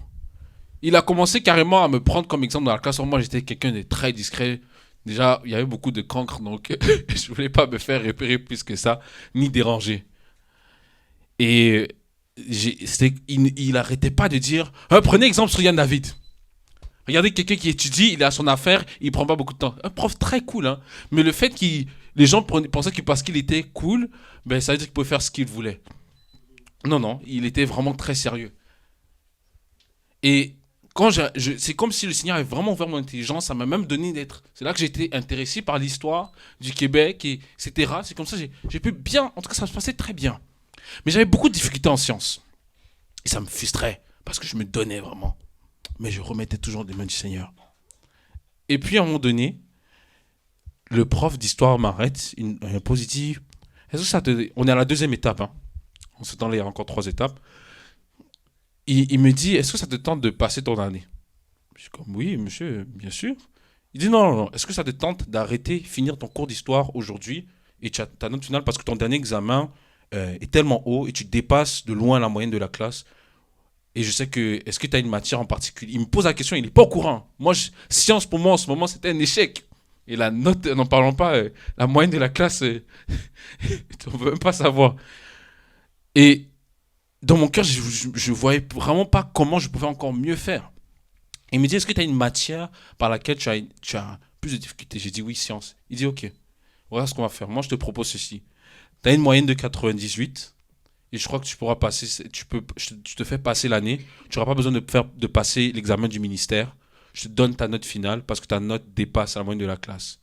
Il a commencé carrément à me prendre comme exemple dans la classe. Moi j'étais quelqu'un de très discret. Déjà, il y avait beaucoup de cancres, donc je voulais pas me faire repérer plus que ça, ni déranger. Et il arrêtait pas de dire, prenez exemple sur Yann David. Regardez quelqu'un qui étudie, il a son affaire, il prend pas beaucoup de temps. Un prof très cool, hein. Mais le fait les gens pensaient que parce qu'il était cool, ben ça veut dire qu'il pouvait faire ce qu'il voulait. Non, il était vraiment très sérieux. Et quand c'est comme si le Seigneur avait vraiment ouvert mon intelligence, ça m'a même donné d'être. C'est là que j'ai été intéressé par l'histoire du Québec, etc. C'est comme ça que j'ai pu bien, en tout cas ça se passait très bien. Mais j'avais beaucoup de difficultés en sciences. Et ça me frustrait, parce que je me donnais vraiment. Mais je remettais toujours des mains du Seigneur. Et puis à un moment donné, le prof d'histoire m'arrête, il me pose, il dit, est-ce que on est à la 2e étape, hein. En ce temps-là, il y a encore 3 étapes. Il me dit, est-ce que ça te tente de passer ton année? Je suis comme, oui, monsieur, bien sûr. Il dit, non. Est-ce que ça te tente d'arrêter, finir ton cours d'histoire aujourd'hui et tu as ta note finale parce que ton dernier examen est tellement haut et tu dépasses de loin la moyenne de la classe. Et je sais que, est-ce que tu as une matière en particulier? Il me pose la question, il n'est pas au courant. Moi, science pour moi en ce moment, c'était un échec. Et la note, n'en parlons pas, la moyenne de la classe, on ne veut même pas savoir. Et dans mon cœur, je ne voyais vraiment pas comment je pouvais encore mieux faire. Et il me dit, est-ce que tu as une matière par laquelle tu as plus de difficultés? J'ai dit oui, science. Il dit, ok, voilà ce qu'on va faire. Moi, je te propose ceci. Tu as une moyenne de 98 et je crois que tu pourras passer, je te fais passer l'année. Tu n'auras pas besoin de passer l'examen du ministère. Je te donne ta note finale parce que ta note dépasse la moyenne de la classe.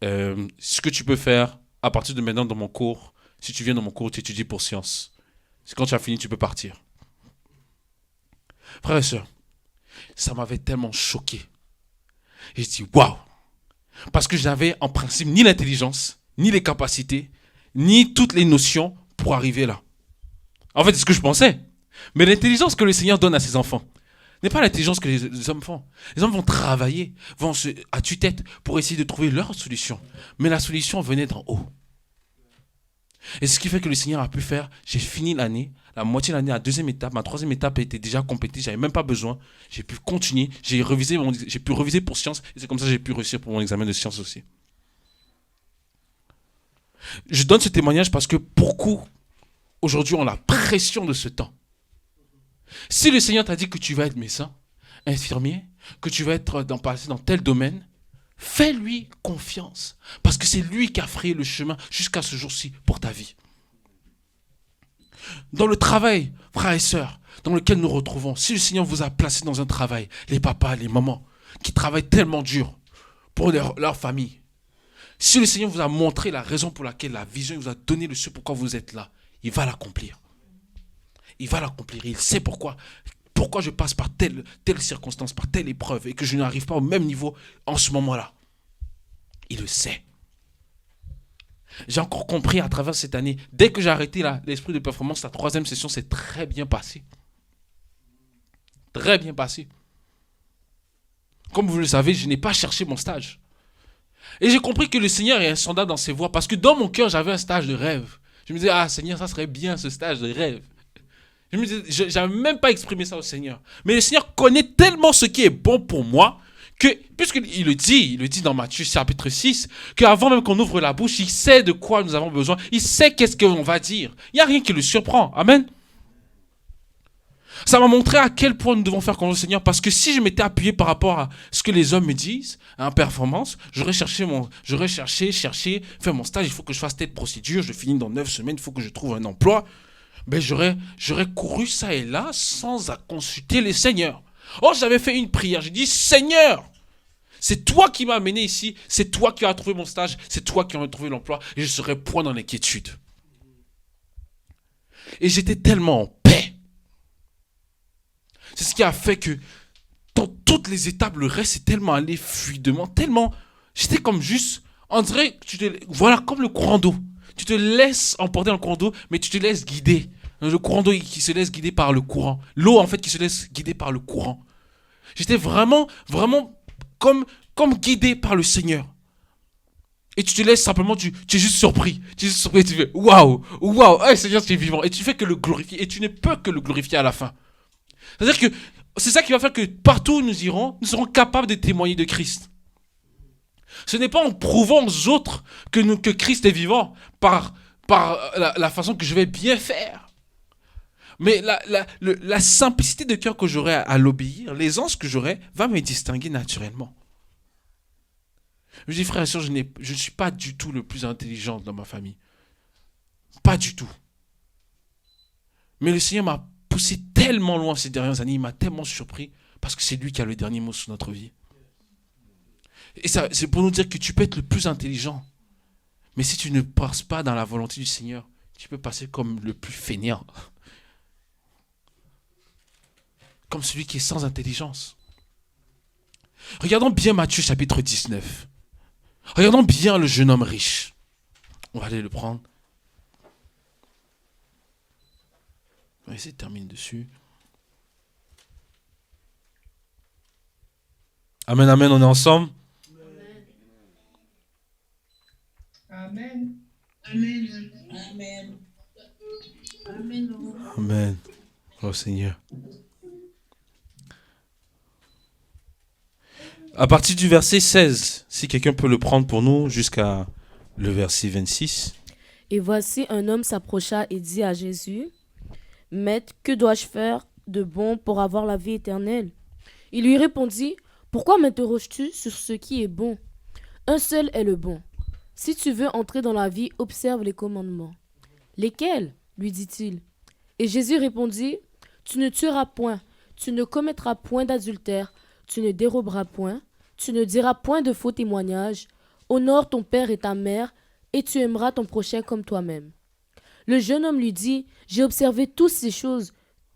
Ce que tu peux faire à partir de maintenant dans mon cours, si tu viens dans mon cours, tu étudies pour sciences. C'est quand tu as fini, tu peux partir. Frères et sœurs, ça m'avait tellement choqué. Et je dis, waouh! Parce que je n'avais en principe ni l'intelligence, ni les capacités, ni toutes les notions pour arriver là. En fait, c'est ce que je pensais. Mais l'intelligence que le Seigneur donne à ses enfants n'est pas l'intelligence que les hommes font. Les hommes vont travailler, à tue-tête pour essayer de trouver leur solution. Mais la solution venait d'en haut. Et ce qui fait que le Seigneur a pu faire, j'ai fini l'année, la moitié de l'année, la deuxième étape, ma troisième étape était déjà complétée, j'avais même pas besoin, j'ai pu continuer, j'ai pu reviser pour sciences, et c'est comme ça que j'ai pu réussir pour mon examen de sciences aussi. Je donne ce témoignage parce que beaucoup, aujourd'hui, ont la pression de ce temps. Si le Seigneur t'a dit que tu vas être médecin, infirmier, que tu vas être passer dans tel domaine, fais-lui confiance. Parce que c'est lui qui a frayé le chemin jusqu'à ce jour-ci pour ta vie. Dans le travail, frères et sœurs, dans lequel nous retrouvons, si le Seigneur vous a placé dans un travail, les papas, les mamans, qui travaillent tellement dur pour leur famille, si le Seigneur vous a montré la raison pour laquelle, la vision, il vous a donné le ce pourquoi vous êtes là, il va l'accomplir. Il va l'accomplir. Il sait pourquoi je passe par telle circonstance, par telle épreuve et que je n'arrive pas au même niveau en ce moment-là. Il le sait. J'ai encore compris à travers cette année, dès que j'ai arrêté l'esprit de performance, la troisième session s'est très bien passée. Très bien passée. Comme vous le savez, je n'ai pas cherché mon stage. Et j'ai compris que le Seigneur est un soldat dans ses voies parce que dans mon cœur, j'avais un stage de rêve. Je me disais, ah Seigneur, ça serait bien ce stage de rêve. Je n'avais même pas exprimé ça au Seigneur. Mais le Seigneur connaît tellement ce qui est bon pour moi que, puisqu'il le dit dans Matthieu chapitre 6, qu'avant même qu'on ouvre la bouche, il sait de quoi nous avons besoin. Il sait qu'est-ce qu'on va dire. Il n'y a rien qui le surprend. Amen. Ça m'a montré à quel point nous devons faire confiance au Seigneur. Parce que si je m'étais appuyé par rapport à ce que les hommes me disent, en performance, j'aurais cherché, faire mon stage, il faut que je fasse telle procédure, je finis dans 9 semaines, il faut que je trouve un emploi. Ben j'aurais couru ça et là sans consulter les seigneurs. Oh, j'avais fait une prière. J'ai dit, Seigneur, c'est toi qui m'as amené ici, c'est toi qui as trouvé mon stage, c'est toi qui as trouvé l'emploi et je serai point dans l'inquiétude. Et j'étais tellement en paix. C'est ce qui a fait que dans toutes les étapes, le reste est tellement allé fluidement, tellement... J'étais comme juste, on dirait, voilà, comme le courant d'eau. Tu te laisses emporter dans le courant d'eau, mais tu te laisses guider. Le courant d'eau qui se laisse guider par le courant. L'eau, en fait, qui se laisse guider par le courant. J'étais vraiment, vraiment comme guidé par le Seigneur. Et tu te laisses simplement, tu es juste surpris. Tu es juste surpris et tu fais, waouh, hey, Seigneur, tu es vivant. Et tu fais que le glorifier. Et tu ne peux que le glorifier à la fin. C'est-à-dire que c'est ça qui va faire que partout où nous irons, nous serons capables de témoigner de Christ. Ce n'est pas en prouvant aux autres que Christ est vivant par la façon que je vais bien faire. Mais la simplicité de cœur que j'aurai à l'obéir, l'aisance que j'aurai, va me distinguer naturellement. Je dis, frère et soeur, je ne suis pas du tout le plus intelligent dans ma famille. Pas du tout. Mais le Seigneur m'a poussé tellement loin ces dernières années, il m'a tellement surpris, parce que c'est lui qui a le dernier mot sur notre vie. Et ça, c'est pour nous dire que tu peux être le plus intelligent. Mais si tu ne passes pas dans la volonté du Seigneur, tu peux passer comme le plus fainéant. Comme celui qui est sans intelligence. Regardons bien Matthieu chapitre 19. Regardons bien le jeune homme riche. On va aller le prendre. On va essayer de terminer dessus. Amen, amen, on est ensemble. Amen. Amen. Amen. Amen. Amen. Oh Seigneur. À partir du verset 16, si quelqu'un peut le prendre pour nous jusqu'à le verset 26. Et voici un homme s'approcha et dit à Jésus, Maître, que dois-je faire de bon pour avoir la vie éternelle? Il lui répondit, Pourquoi m'interroges-tu sur ce qui est bon? Un seul est le bon. Si tu veux entrer dans la vie, observe les commandements. Lesquels? Lui dit-il. Et Jésus répondit, Tu ne tueras point, tu ne commettras point d'adultère, tu ne déroberas point, tu ne diras point de faux témoignages, honore ton père et ta mère, et tu aimeras ton prochain comme toi-même. Le jeune homme lui dit, J'ai observé toutes ces choses,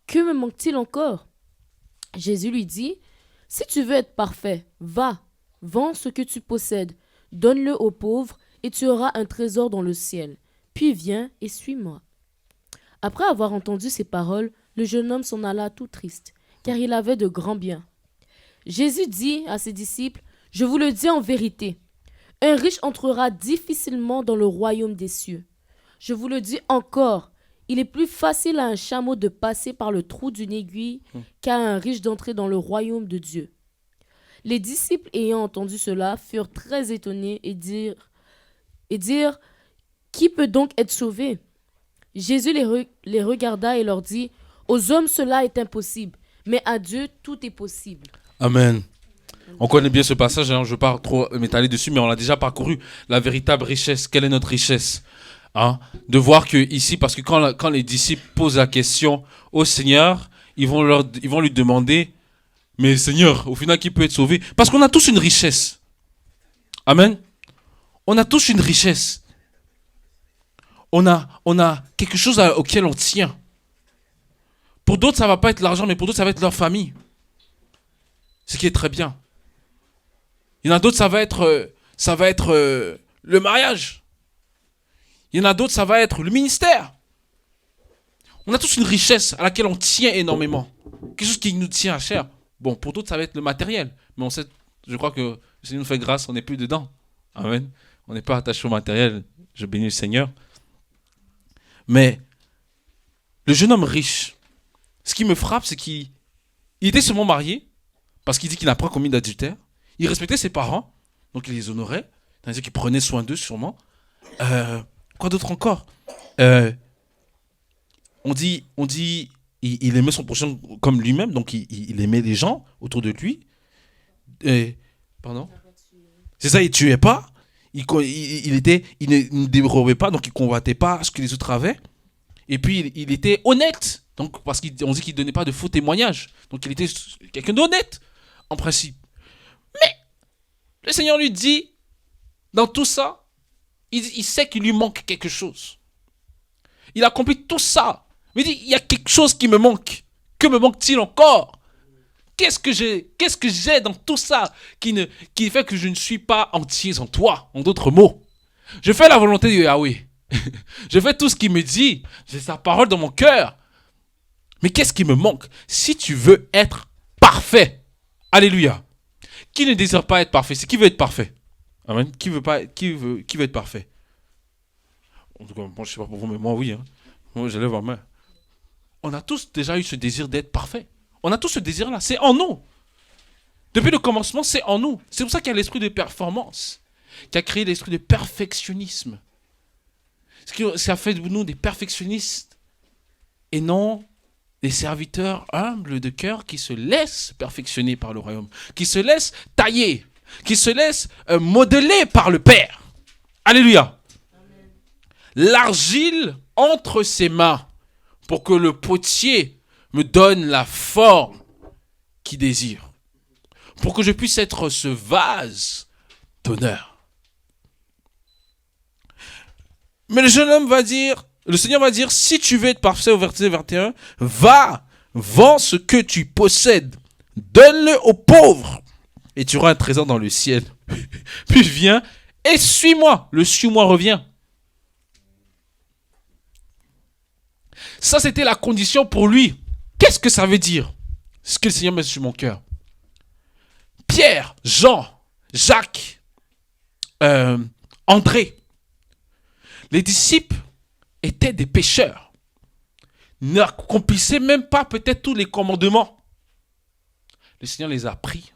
que me manque-t-il encore? Jésus lui dit, Si tu veux être parfait, va, vends ce que tu possèdes, donne-le aux pauvres, et tu auras un trésor dans le ciel. Puis viens et suis-moi. Après avoir entendu ces paroles, le jeune homme s'en alla tout triste, car il avait de grands biens. Jésus dit à ses disciples, Je vous le dis en vérité, un riche entrera difficilement dans le royaume des cieux. Je vous le dis encore, il est plus facile à un chameau de passer par le trou d'une aiguille qu'à un riche d'entrer dans le royaume de Dieu. Les disciples ayant entendu cela furent très étonnés et dirent, Qui peut donc être sauvé? Jésus les regarda et leur dit, Aux hommes cela est impossible, mais à Dieu tout est possible. Amen. On connaît bien ce passage, hein, je ne veux pas trop m'étaler dessus, mais on l'a déjà parcouru. La véritable richesse, quelle est notre richesse? De voir que ici, parce que quand les disciples posent la question au Seigneur, ils vont lui demander, mais Seigneur, au final, qui peut être sauvé? Parce qu'on a tous une richesse. Amen. On a tous une richesse. On a quelque chose auquel on tient. Pour d'autres, ça ne va pas être l'argent, mais pour d'autres, ça va être leur famille. Ce qui est très bien. Il y en a d'autres, ça va être le mariage. Il y en a d'autres, ça va être le ministère. On a tous une richesse à laquelle on tient énormément. Quelque chose qui nous tient à cher. Bon, pour d'autres, ça va être le matériel. Mais je crois que le Seigneur nous fait grâce, on n'est plus dedans. Amen. On n'est pas attaché au matériel. Je bénis le Seigneur. Mais le jeune homme riche, ce qui me frappe, c'est qu'il était seulement marié, parce qu'il dit qu'il n'a pas commis d'adultère. Il respectait ses parents, donc il les honorait. C'est-à-dire qu'il prenait soin d'eux, sûrement. Quoi d'autre encore? On dit, il aimait son prochain comme lui-même, donc il aimait les gens autour de lui. Pardon? C'est ça, il ne tuait pas. Il ne dérobait pas, donc il ne convoitait pas ce que les autres avaient. Et puis, il était honnête. Donc, parce qu'on dit qu'il ne donnait pas de faux témoignages. Donc, il était quelqu'un d'honnête, en principe. Mais, le Seigneur lui dit, dans tout ça, il sait qu'il lui manque quelque chose. Il accomplit tout ça. Mais il dit, il y a quelque chose qui me manque. Que me manque-t-il encore? Qu'est-ce que j'ai dans tout ça qui fait que je ne suis pas entier en toi? En d'autres mots, je fais la volonté de Yahweh. Je fais tout ce qu'il me dit. J'ai sa parole dans mon cœur. Mais qu'est-ce qui me manque? Si tu veux être parfait, alléluia. Qui ne désire pas être parfait? C'est qui veut être parfait? Amen. Qui veut être parfait? En tout cas, moi, je ne sais pas pour vous, mais moi, oui. Moi, je lève ma main. On a tous déjà eu ce désir d'être parfait. On a tous ce désir-là. C'est en nous. Depuis le commencement, c'est en nous. C'est pour ça qu'il y a l'esprit de performance, qui a créé l'esprit de perfectionnisme. Ça fait de nous des perfectionnistes et non des serviteurs humbles de cœur qui se laissent perfectionner par le royaume, qui se laissent tailler, qui se laissent modeler par le Père. Alléluia. Amen. L'argile entre ses mains pour que le potier me donne la forme qu'il désire, pour que je puisse être ce vase d'honneur. Mais le jeune homme va dire, le Seigneur va dire, si tu veux être parfait au verset 21, va, vends ce que tu possèdes, donne-le aux pauvres, et tu auras un trésor dans le ciel. Puis viens et suis-moi. Le suis-moi revient. Ça, c'était la condition pour lui. Qu'est-ce que ça veut dire? Ce que le Seigneur met sur mon cœur. Pierre, Jean, Jacques, André. Les disciples étaient des pécheurs. n'accomplissaient même pas peut-être tous les commandements. Le Seigneur les a pris,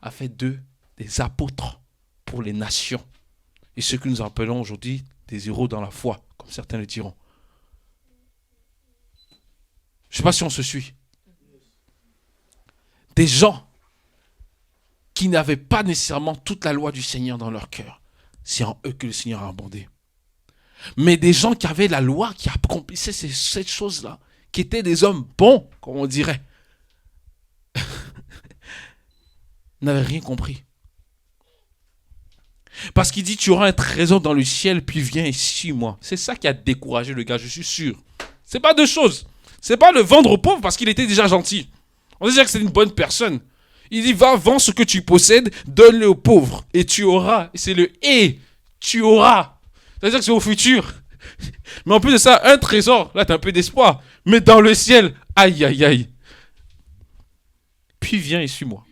a fait d'eux des apôtres pour les nations. Et ceux que nous appelons aujourd'hui des héros dans la foi, comme certains le diront. Je ne sais pas si on se suit. Des gens qui n'avaient pas nécessairement toute la loi du Seigneur dans leur cœur. C'est en eux que le Seigneur a abondé. Mais des gens qui avaient la loi, qui accomplissaient cette chose-là, qui étaient des hommes bons, comme on dirait, n'avaient rien compris. Parce qu'il dit, tu auras un trésor dans le ciel, puis viens et suis-moi. C'est ça qui a découragé le gars, je suis sûr. C'est pas deux choses. C'est pas le vendre aux pauvres parce qu'il était déjà gentil. On sait déjà que c'est une bonne personne. Il dit, va, vends ce que tu possèdes, donne-le aux pauvres, et tu auras. Et c'est le « et », tu auras. C'est-à-dire que c'est au futur. Mais en plus de ça, un trésor, là, t'as un peu d'espoir. Mais dans le ciel, aïe, aïe, aïe. Puis viens et suis-moi.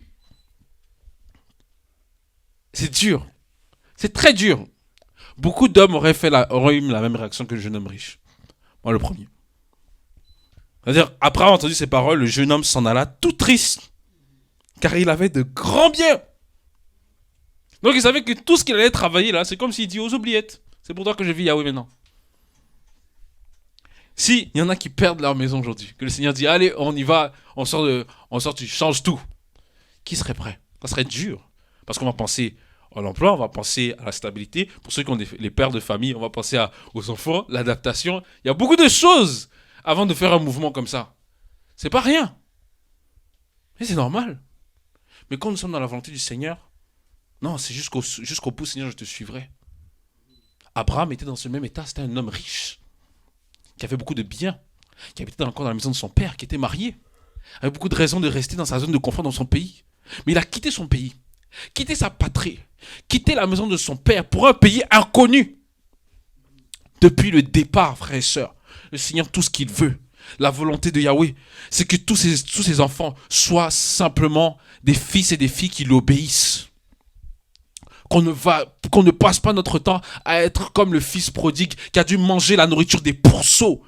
C'est dur. C'est très dur. Beaucoup d'hommes auraient eu la même réaction que le jeune homme riche. Moi, le premier. C'est-à-dire, après avoir entendu ces paroles, le jeune homme s'en alla tout triste. Car il avait de grands biens. Donc il savait que tout ce qu'il allait travailler là, c'est comme s'il dit aux oubliettes. C'est pour toi que je vis Yahweh maintenant. Si, il y en a qui perdent leur maison aujourd'hui, que le Seigneur dit, allez, on y va, on sort, tu changes tout. Qui serait prêt? Ça serait dur. Parce qu'on va penser à l'emploi, on va penser à la stabilité. Pour ceux qui ont les pères de famille, on va penser aux enfants, l'adaptation. Il y a beaucoup de choses avant de faire un mouvement comme ça. C'est pas rien. Mais c'est normal. Mais quand nous sommes dans la volonté du Seigneur, non, c'est jusqu'au bout, Seigneur, je te suivrai. Abraham était dans ce même état, c'était un homme riche, qui avait beaucoup de biens, qui habitait encore dans la maison de son père, qui était marié, avait beaucoup de raisons de rester dans sa zone de confort dans son pays. Mais il a quitté son pays, quitté sa patrie, quitté la maison de son père pour un pays inconnu. Depuis le départ, frères et sœurs, le Seigneur, tout ce qu'il veut, la volonté de Yahweh, c'est que tous ses enfants soient simplement des fils et des filles qui l'obéissent. Qu'on ne passe pas notre temps à être comme le fils prodigue qui a dû manger la nourriture des pourceaux.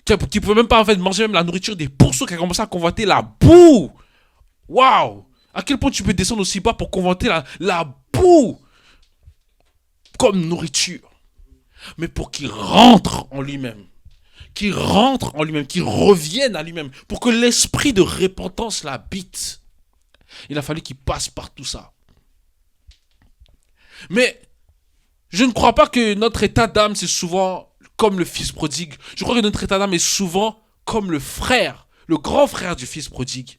Qui ne pouvait même pas en fait manger même la nourriture des pourceaux, qui a commencé à convoiter la boue. Waouh! À quel point tu peux descendre aussi bas pour convoiter la boue comme nourriture. Mais pour qu'il rentre en lui-même. Qu'il revienne à lui-même. Pour que l'esprit de repentance l'habite. Il a fallu qu'il passe par tout ça. Mais je ne crois pas que notre état d'âme, c'est souvent comme le fils prodigue. Je crois que notre état d'âme est souvent comme le frère, le grand frère du fils prodigue.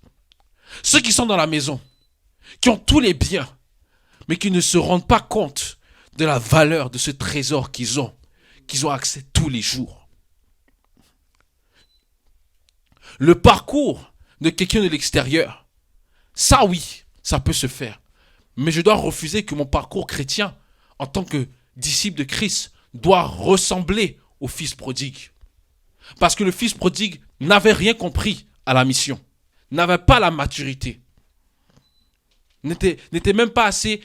Ceux qui sont dans la maison, qui ont tous les biens, mais qui ne se rendent pas compte de la valeur de ce trésor qu'ils ont accès tous les jours. Le parcours de quelqu'un de l'extérieur, ça oui, ça peut se faire. Mais je dois refuser que mon parcours chrétien, en tant que disciple de Christ, doit ressembler au fils prodigue. Parce que le fils prodigue n'avait rien compris à la mission, n'avait pas la maturité, n'était même pas assez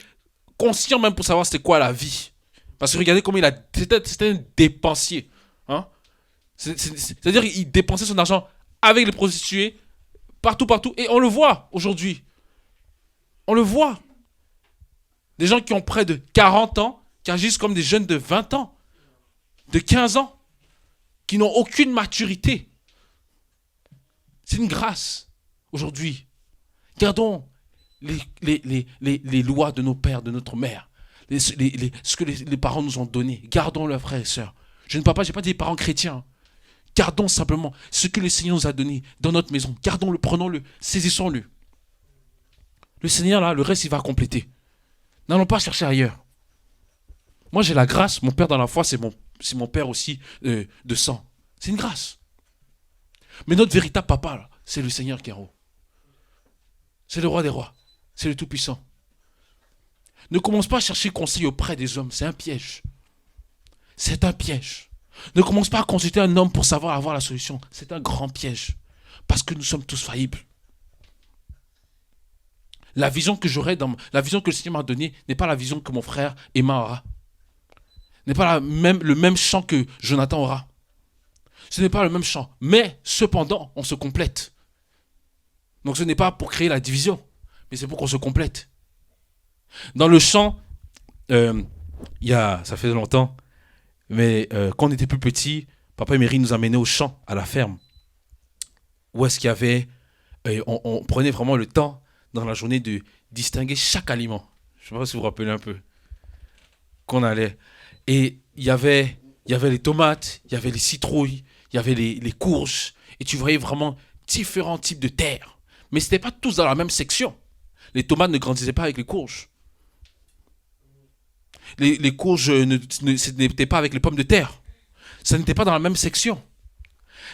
conscient même pour savoir c'était quoi la vie. Parce que regardez comment c'était un dépensier. Hein? C'est-à-dire qu'il dépensait son argent avec les prostituées, partout. Et on le voit aujourd'hui. On le voit. Des gens qui ont près de 40 ans, qui agissent comme des jeunes de 20 ans, de 15 ans, qui n'ont aucune maturité. C'est une grâce aujourd'hui. Gardons les lois de nos pères, de notre mère, ce que les parents nous ont donné. Gardons-le, frères et sœurs. Je ne parle pas, je n'ai pas des parents chrétiens. Gardons simplement ce que le Seigneur nous a donné dans notre maison. Gardons-le, prenons-le, saisissons-le. Le Seigneur, là, le reste, il va compléter. N'allons pas chercher ailleurs. Moi, j'ai la grâce. Mon père dans la foi, c'est mon père aussi de sang. C'est une grâce. Mais notre véritable papa, là, c'est le Seigneur qui est en haut. C'est le roi des rois. C'est le Tout-Puissant. Ne commence pas à chercher conseil auprès des hommes. C'est un piège. C'est un piège. Ne commence pas à consulter un homme pour savoir avoir la solution. C'est un grand piège. Parce que nous sommes tous faillibles. La vision que le Seigneur m'a donnée n'est pas la vision que mon frère Emma aura. N'est pas le même chant que Jonathan aura. Ce n'est pas le même chant. Mais cependant, on se complète. Donc ce n'est pas pour créer la division, mais c'est pour qu'on se complète. Dans le chant, ça fait longtemps, mais quand on était plus petit, papa et Mary nous amenaient au champ, à la ferme. Où est-ce qu'il y avait... on prenait vraiment le temps dans la journée de distinguer chaque aliment. Je ne sais pas si vous vous rappelez un peu. Qu'on allait. Et il y avait les tomates, il y avait les citrouilles, il y avait les courges. Et tu voyais vraiment différents types de terre. Mais ce n'était pas tous dans la même section. Les tomates ne grandissaient pas avec les courges. Les courges n'étaient pas avec les pommes de terre. Ça n'était pas dans la même section.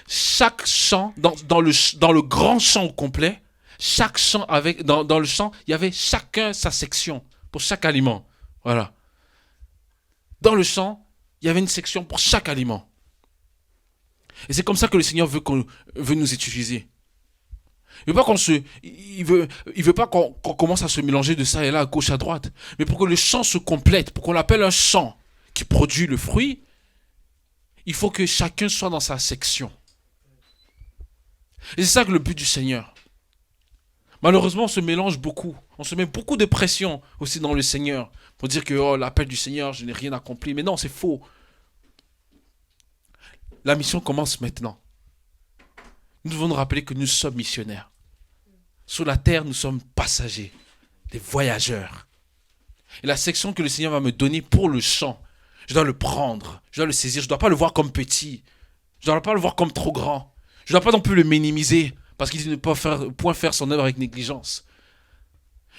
Chaque champ, dans le grand champ au complet, chaque champ dans le champ, il y avait chacun sa section pour chaque aliment. Voilà. Dans le champ, il y avait une section pour chaque aliment. Et c'est comme ça que le Seigneur veut nous utiliser. Il veut pas qu'on commence à se mélanger de ça et là, à gauche, à droite. Mais pour que le champ se complète, pour qu'on l'appelle un champ qui produit le fruit, il faut que chacun soit dans sa section. Et c'est ça que le but du Seigneur. Malheureusement, on se mélange beaucoup. On se met beaucoup de pression aussi dans le Seigneur. Pour dire que l'appel du Seigneur, je n'ai rien accompli. Mais non, c'est faux. La mission commence maintenant. Nous devons nous rappeler que nous sommes missionnaires. Sur la terre, nous sommes passagers, des voyageurs. Et la section que le Seigneur va me donner pour le champ, je dois le prendre, je dois le saisir. Je ne dois pas le voir comme petit. Je ne dois pas le voir comme trop grand. Je ne dois pas non plus le minimiser parce qu'il ne peut point faire son œuvre avec négligence.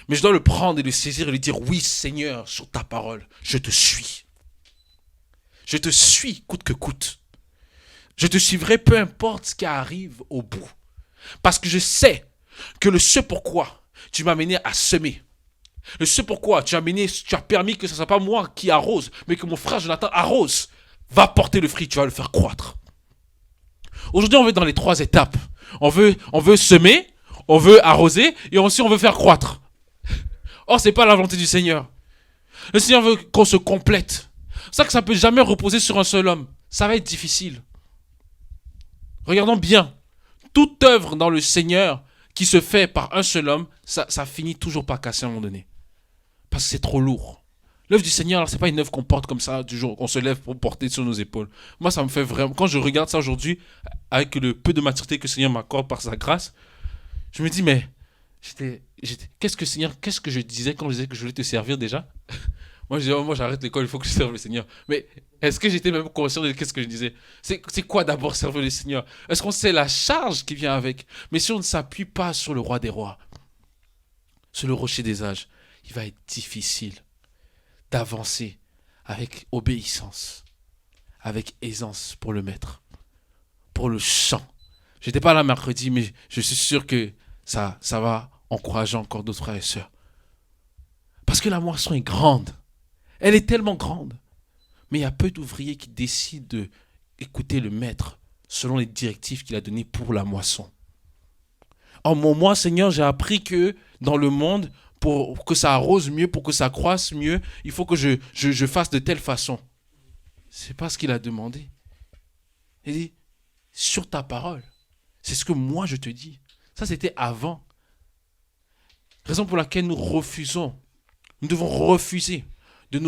Mais je dois le prendre et le saisir et lui dire, oui Seigneur, sur ta parole, je te suis. Je te suis coûte que coûte. Je te suivrai peu importe ce qui arrive au bout. Parce que je sais que le ce pourquoi tu m'as amené à semer, le ce pourquoi tu as permis que ce ne soit pas moi qui arrose, mais que mon frère Jonathan arrose, va porter le fruit, tu vas le faire croître. Aujourd'hui, on veut dans les 3 étapes. On veut semer, on veut arroser et aussi on veut faire croître. Or, ce n'est pas la volonté du Seigneur. Le Seigneur veut qu'on se complète. C'est ça que ça ne peut jamais reposer sur un seul homme. Ça va être difficile. Regardons bien. Toute œuvre dans le Seigneur qui se fait par un seul homme, ça finit toujours par casser à un moment donné. Parce que c'est trop lourd. L'œuvre du Seigneur, ce n'est pas une œuvre qu'on porte comme ça du jour, qu'on se lève pour porter sur nos épaules. Moi, ça me fait vraiment... Quand je regarde ça aujourd'hui, avec le peu de maturité que le Seigneur m'accorde par sa grâce, je me dis, mais... Qu'est-ce que je disais quand je disais que je voulais te servir déjà? Moi, je disais, moi j'arrête l'école, il faut que je serve le Seigneur. Mais est-ce que j'étais même conscient de qu'est-ce que je disais? C'est quoi d'abord servir le Seigneur? Est-ce qu'on sait la charge qui vient avec? Mais si on ne s'appuie pas sur le roi des rois, sur le rocher des âges, il va être difficile d'avancer avec obéissance, avec aisance pour le maître, pour le chant. Je n'étais pas là mercredi, mais je suis sûr que ça va encourager encore d'autres frères et sœurs. Parce que la moisson est grande. Elle est tellement grande. Mais il y a peu d'ouvriers qui décident d'écouter le maître selon les directives qu'il a données pour la moisson. En moi, Seigneur, j'ai appris que dans le monde, pour que ça arrose mieux, pour que ça croisse mieux, il faut que je fasse de telle façon. Ce n'est pas ce qu'il a demandé. Il dit, sur ta parole. C'est ce que moi je te dis. Ça, c'était avant. Raison pour laquelle nous refusons. Nous devons refuser de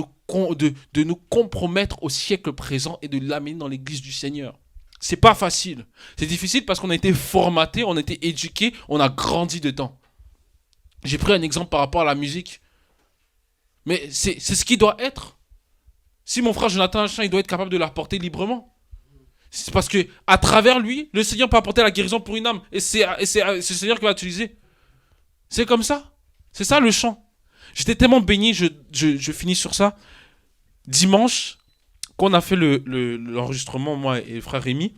nous compromettre au siècle présent et de l'amener dans l'église du Seigneur. C'est pas facile. C'est difficile parce qu'on a été formaté, on a été éduqué, on a grandi dedans. J'ai pris un exemple par rapport à la musique. Mais c'est ce qui doit être. Si mon frère Jonathan a un chant, il doit être capable de l'apporter librement. C'est parce que à travers lui, le Seigneur peut apporter la guérison pour une âme. Et c'est le Seigneur qui va l'utiliser. C'est comme ça. C'est ça le chant. J'étais tellement béni, je finis sur ça. Dimanche, quand on a fait l'enregistrement, moi et le frère Rémi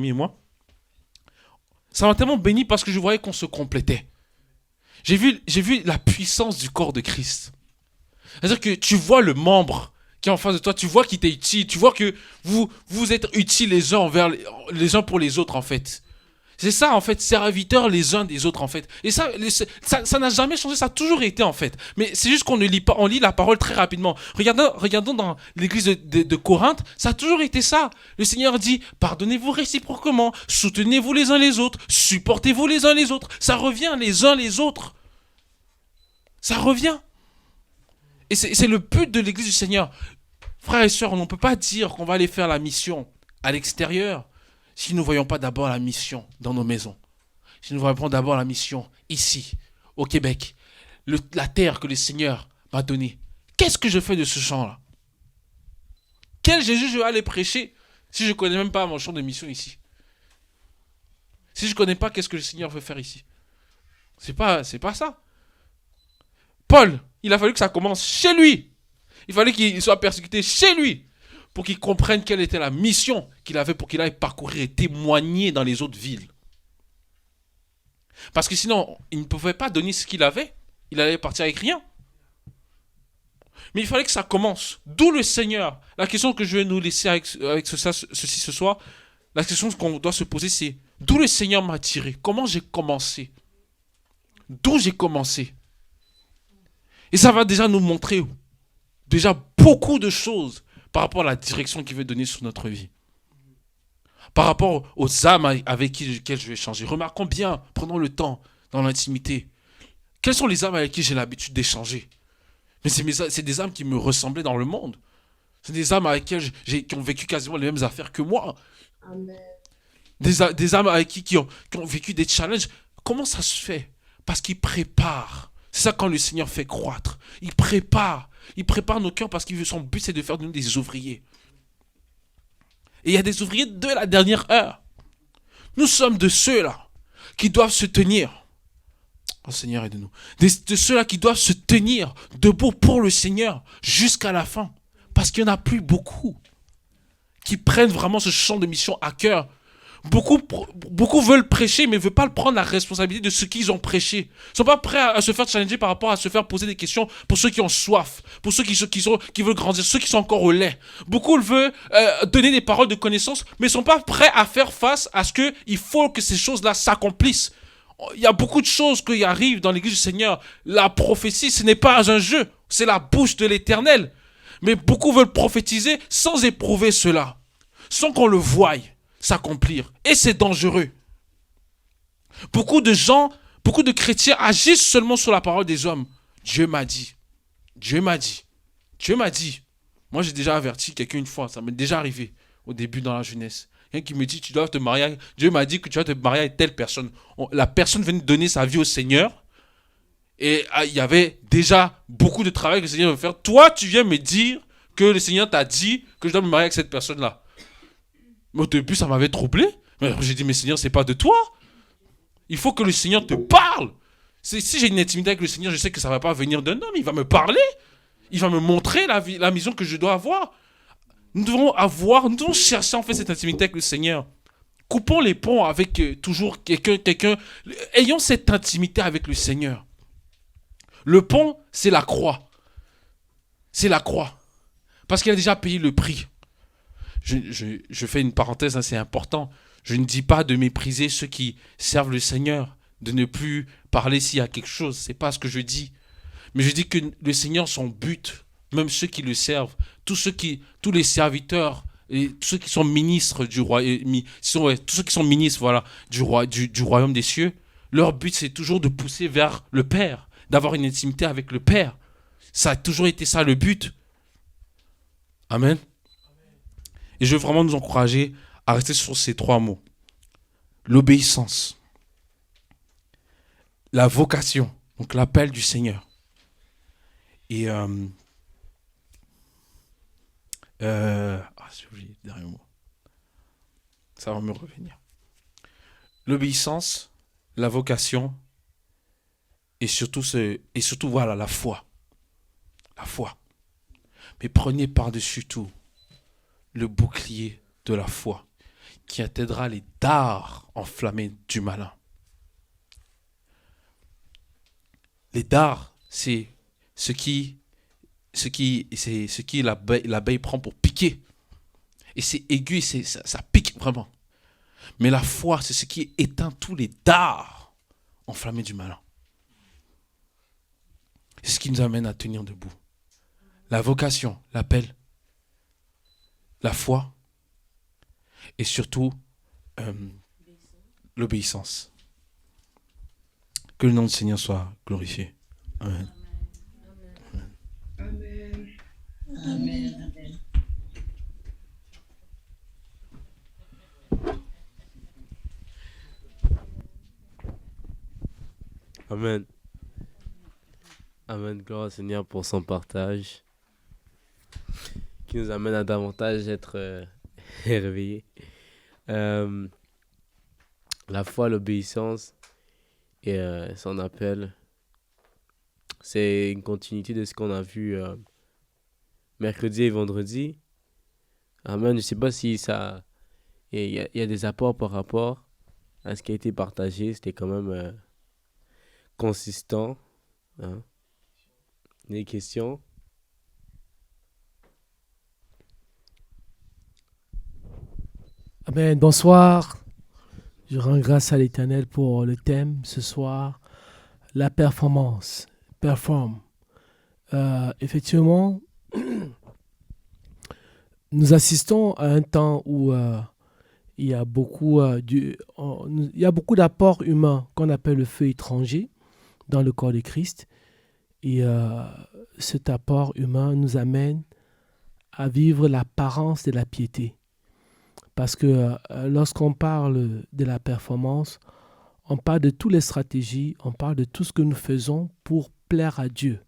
et moi, ça m'a tellement béni parce que je voyais qu'on se complétait. J'ai vu la puissance du corps de Christ. C'est-à-dire que tu vois le membre qui est en face de toi, tu vois qu'il t'est utile, tu vois que vous êtes utiles les uns pour les autres en fait. C'est ça, en fait, serviteurs les uns des autres, en fait. Et ça n'a jamais changé, ça a toujours été, en fait. Mais c'est juste qu'on ne lit pas, on lit la parole très rapidement. Regardons dans l'église de Corinthe, ça a toujours été ça. Le Seigneur dit, pardonnez-vous réciproquement, soutenez-vous les uns les autres, supportez-vous les uns les autres. Ça revient les uns les autres. Ça revient. Et c'est le but de l'église du Seigneur. Frères et sœurs, on ne peut pas dire qu'on va aller faire la mission à l'extérieur si nous ne voyons pas d'abord la mission dans nos maisons. Si nous ne voyons pas d'abord la mission ici, au Québec, la terre que le Seigneur m'a donnée. Qu'est-ce que je fais de ce champ-là? Quel Jésus je vais aller prêcher si je ne connais même pas mon champ de mission ici? Si je ne connais pas qu'est-ce que le Seigneur veut faire ici? C'est pas ça. Paul, il a fallu que ça commence chez lui. Il fallait qu'il soit persécuté chez lui pour qu'il comprenne quelle était la mission qu'il avait pour qu'il aille parcourir et témoigner dans les autres villes. Parce que sinon, il ne pouvait pas donner ce qu'il avait. Il allait partir avec rien. Mais il fallait que ça commence. D'où le Seigneur. La question que je vais nous laisser avec ceci ce soir, la question qu'on doit se poser, c'est d'où le Seigneur m'a tiré? Comment j'ai commencé? D'où j'ai commencé? Et ça va déjà nous montrer déjà beaucoup de choses par rapport à la direction qu'il veut donner sur notre vie. Par rapport aux âmes avec lesquelles je vais échanger. Remarquons bien, prenons le temps dans l'intimité. Quelles sont les âmes avec qui j'ai l'habitude d'échanger? Mais c'est des âmes qui me ressemblaient dans le monde. C'est des âmes avec qui ont vécu quasiment les mêmes affaires que moi. Amen. Des âmes avec qui ont vécu des challenges. Comment ça se fait? Parce qu'ils préparent. C'est ça quand le Seigneur fait croître. Il prépare nos cœurs parce que son but c'est de faire de nous des ouvriers. Et il y a des ouvriers de la dernière heure. Nous sommes de ceux-là qui doivent se tenir. Oh Seigneur, aide-nous. De ceux-là qui doivent se tenir debout pour le Seigneur jusqu'à la fin. Parce qu'il n'y en a plus beaucoup qui prennent vraiment ce champ de mission à cœur. Beaucoup veulent prêcher, mais ne veulent pas prendre la responsabilité de ce qu'ils ont prêché. Ils ne sont pas prêts à se faire challenger par rapport à se faire poser des questions pour ceux qui ont soif, pour ceux qui veulent grandir, ceux qui sont encore au lait. Beaucoup veulent donner des paroles de connaissance, mais ne sont pas prêts à faire face à ce qu'il faut que ces choses-là s'accomplissent. Il y a beaucoup de choses qui arrivent dans l'église du Seigneur. La prophétie, ce n'est pas un jeu, c'est la bouche de l'Éternel. Mais beaucoup veulent prophétiser sans éprouver cela, sans qu'on le voie s'accomplir. Et c'est dangereux. Beaucoup de chrétiens agissent seulement sur la parole des hommes. Dieu m'a dit. Dieu m'a dit. Dieu m'a dit. Moi, j'ai déjà averti quelqu'un une fois. Ça m'est déjà arrivé au début dans la jeunesse. Quelqu'un qui me dit, tu dois te marier. Dieu m'a dit que tu vas te marier avec telle personne. La personne venait de donner sa vie au Seigneur. Et il y avait déjà beaucoup de travail que le Seigneur veut faire. Toi, tu viens me dire que le Seigneur t'a dit que je dois me marier avec cette personne-là. Mais au début, ça m'avait troublé. Mais j'ai dit, mais Seigneur, c'est pas de toi. Il faut que le Seigneur te parle. Si j'ai une intimité avec le Seigneur, je sais que ça ne va pas venir d'un homme. Il va me parler. Il va me montrer la mission que je dois avoir. Nous devons chercher en fait cette intimité avec le Seigneur. Coupons les ponts avec toujours quelqu'un. Ayons cette intimité avec le Seigneur. Le pont, c'est la croix. C'est la croix. Parce qu'il a déjà payé le prix. Je fais une parenthèse, c'est important. Je ne dis pas de mépriser ceux qui servent le Seigneur, de ne plus parler s'il y a quelque chose. Ce n'est pas ce que je dis. Mais je dis que le Seigneur, son but, même ceux qui le servent, tous les serviteurs, et tous ceux qui sont ministres du royaume, tous ceux qui sont ministres, voilà, du royaume des cieux, leur but, c'est toujours de pousser vers le Père, d'avoir une intimité avec le Père. Ça a toujours été ça le but. Amen. Et je veux vraiment nous encourager à rester sur ces 3 mots. L'obéissance, la vocation, donc l'appel du Seigneur. Et j'ai oublié le dernier mot. Ça va me revenir. L'obéissance, la vocation et surtout voilà, la foi. La foi. Mais prenez par-dessus tout le bouclier de la foi qui atteindra les dards enflammés du malin. Les dards, c'est ce qui l'abeille prend pour piquer. Et c'est aigu, ça pique vraiment. Mais la foi, c'est ce qui éteint tous les dards enflammés du malin. C'est ce qui nous amène à tenir debout. La vocation, l'appel, la foi et surtout l'obéissance. Que le nom du Seigneur soit glorifié. Amen. Amen. Amen. Amen. Amen. Gloire au Seigneur pour son partage qui nous amène à davantage être réveillés. La foi, l'obéissance et son appel, c'est une continuité de ce qu'on a vu mercredi et vendredi. Amen. Je ne sais pas si ça... Il y a des apports par rapport à ce qui a été partagé. C'était quand même consistant. Hein. Des questions? Amen. Bonsoir. Je rends grâce à l'Éternel pour le thème ce soir, la performance. Perform. Effectivement, nous assistons à un temps où il y a beaucoup d'apports humains qu'on appelle le feu étranger dans le corps de Christ. Et cet apport humain nous amène à vivre l'apparence de la piété. Parce que lorsqu'on parle de la performance, on parle de toutes les stratégies, on parle de tout ce que nous faisons pour plaire à Dieu.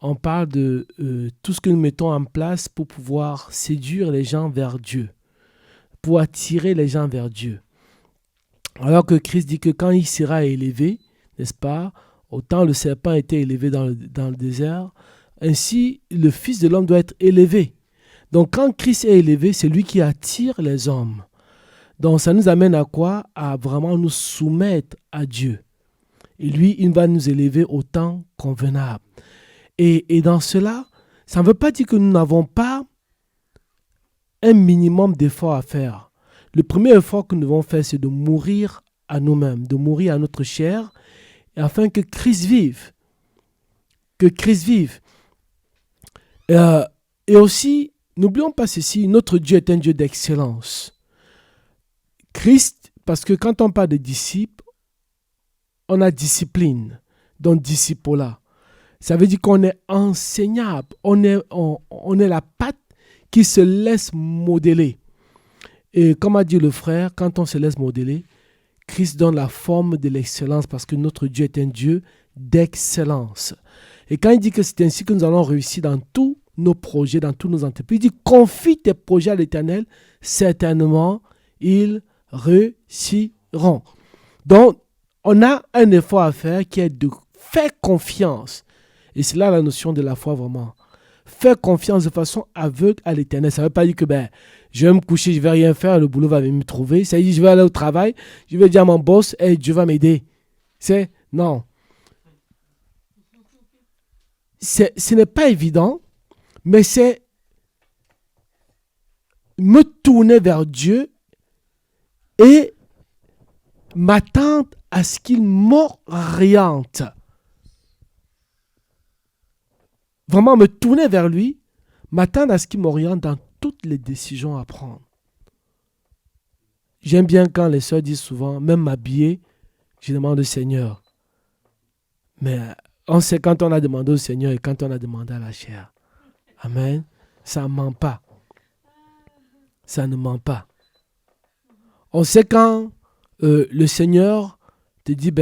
On parle de tout ce que nous mettons en place pour pouvoir séduire les gens vers Dieu, pour attirer les gens vers Dieu. Alors que Christ dit que quand il sera élevé, n'est-ce pas, autant le serpent était élevé dans le désert, ainsi le Fils de l'homme doit être élevé. Donc quand Christ est élevé, c'est lui qui attire les hommes. Donc ça nous amène à quoi? À vraiment nous soumettre à Dieu. Et lui, il va nous élever au temps convenable. Et dans cela, ça ne veut pas dire que nous n'avons pas un minimum d'efforts à faire. Le premier effort que nous devons faire, c'est de mourir à nous-mêmes, de mourir à notre chair, afin que Christ vive. Que Christ vive. Et aussi, n'oublions pas ceci, notre Dieu est un Dieu d'excellence. Christ, parce que quand on parle de disciples, on a discipline, donc discipola. Ça veut dire qu'on est enseignable, on est la patte qui se laisse modeler. Et comme a dit le frère, quand on se laisse modeler, Christ donne la forme de l'excellence parce que notre Dieu est un Dieu d'excellence. Et quand il dit que c'est ainsi que nous allons réussir dans tous nos projets, dans toutes nos entreprises, il dit confie tes projets à l'Éternel, certainement ils réussiront. Donc, on a un effort à faire qui est de faire confiance. Et c'est là la notion de la foi vraiment. Faire confiance de façon aveugle à l'Éternel. Ça ne veut pas dire que je vais me coucher, je ne vais rien faire, le boulot va venir me trouver. Ça veut dire je vais aller au travail, je vais dire à mon boss, hey, Dieu va m'aider. Non. Ce n'est pas évident, mais c'est me tourner vers Dieu et m'attendre à ce qu'il m'oriente. Vraiment me tourner vers lui, m'attendre à ce qu'il m'oriente dans toutes les décisions à prendre. J'aime bien quand les sœurs disent souvent, même m'habiller, je demande au Seigneur. Mais on sait quand on a demandé au Seigneur et quand on a demandé à la chair. Amen. Ça ne ment pas. Ça ne ment pas. On sait quand le Seigneur te dit,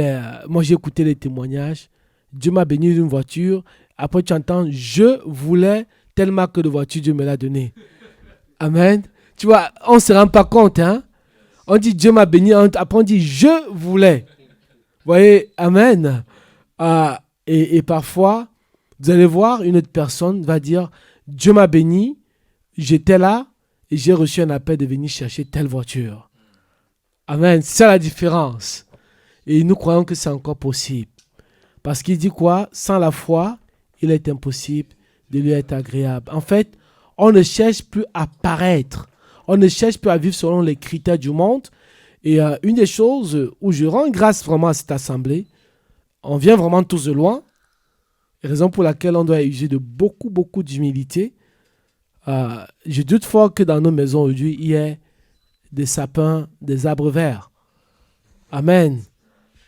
moi j'ai écouté les témoignages, Dieu m'a béni d'une voiture. Après tu entends, je voulais telle marque de voiture, Dieu me l'a donnée. Amen. Tu vois, on ne se rend pas compte. Hein? On dit Dieu m'a béni, après on dit je voulais. Vous voyez, amen. Et parfois, vous allez voir, une autre personne va dire, Dieu m'a béni, j'étais là et j'ai reçu un appel de venir chercher telle voiture. Amen. C'est ça la différence. Et nous croyons que c'est encore possible. Parce qu'il dit quoi? Sans la foi, il est impossible de lui être agréable. En fait, on ne cherche plus à paraître. On ne cherche plus à vivre selon les critères du monde. Et une des choses où je rends grâce vraiment à cette assemblée, on vient vraiment tous de loin, raison pour laquelle on doit user de beaucoup, beaucoup d'humilité. Je doute fort que dans nos maisons aujourd'hui, il y ait des sapins, des arbres verts. Amen.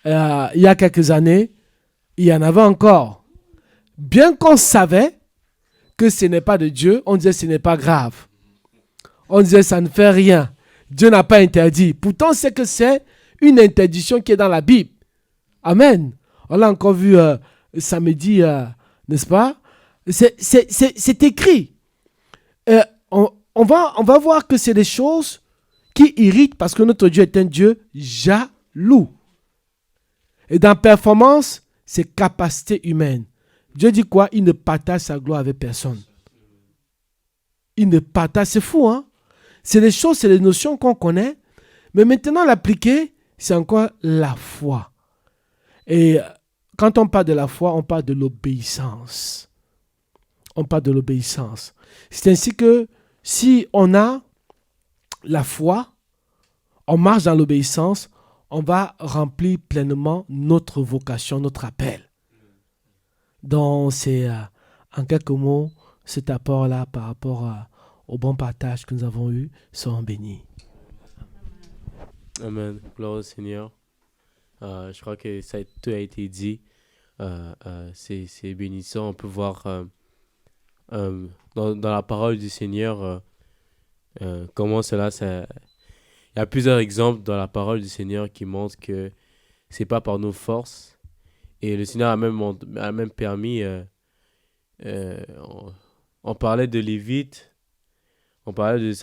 Il y a quelques années, il y en avait encore. Bien qu'on savait que ce n'est pas de Dieu, on disait ce n'est pas grave. On disait ça ne fait rien. Dieu n'a pas interdit. Pourtant, c'est que c'est une interdiction qui est dans la Bible. Amen. On l'a encore vu samedi, n'est-ce pas? C'est écrit. On va voir que c'est des choses qui irritent parce que notre Dieu est un Dieu jaloux. Et dans performance, c'est capacité humaine. Dieu dit quoi? Il ne partage sa gloire avec personne. Il ne partage, c'est fou, hein? C'est des choses, c'est des notions qu'on connaît, mais maintenant l'appliquer, c'est encore la foi. Et quand on parle de la foi, on parle de l'obéissance. On parle de l'obéissance. C'est ainsi que si on a la foi, on marche dans l'obéissance, on va remplir pleinement notre vocation, notre appel. Donc c'est en quelques mots cet apport-là par rapport au bon partage que nous avons eu, sont bénis. Amen. Gloire au Seigneur. Je crois que tout a été dit. C'est bénissant. On peut voir dans la parole du Seigneur comment cela... Il y a plusieurs exemples dans la parole du Seigneur qui montrent que c'est pas par nos forces. Et le Seigneur a même permis... on parlait de Lévites. On parlait de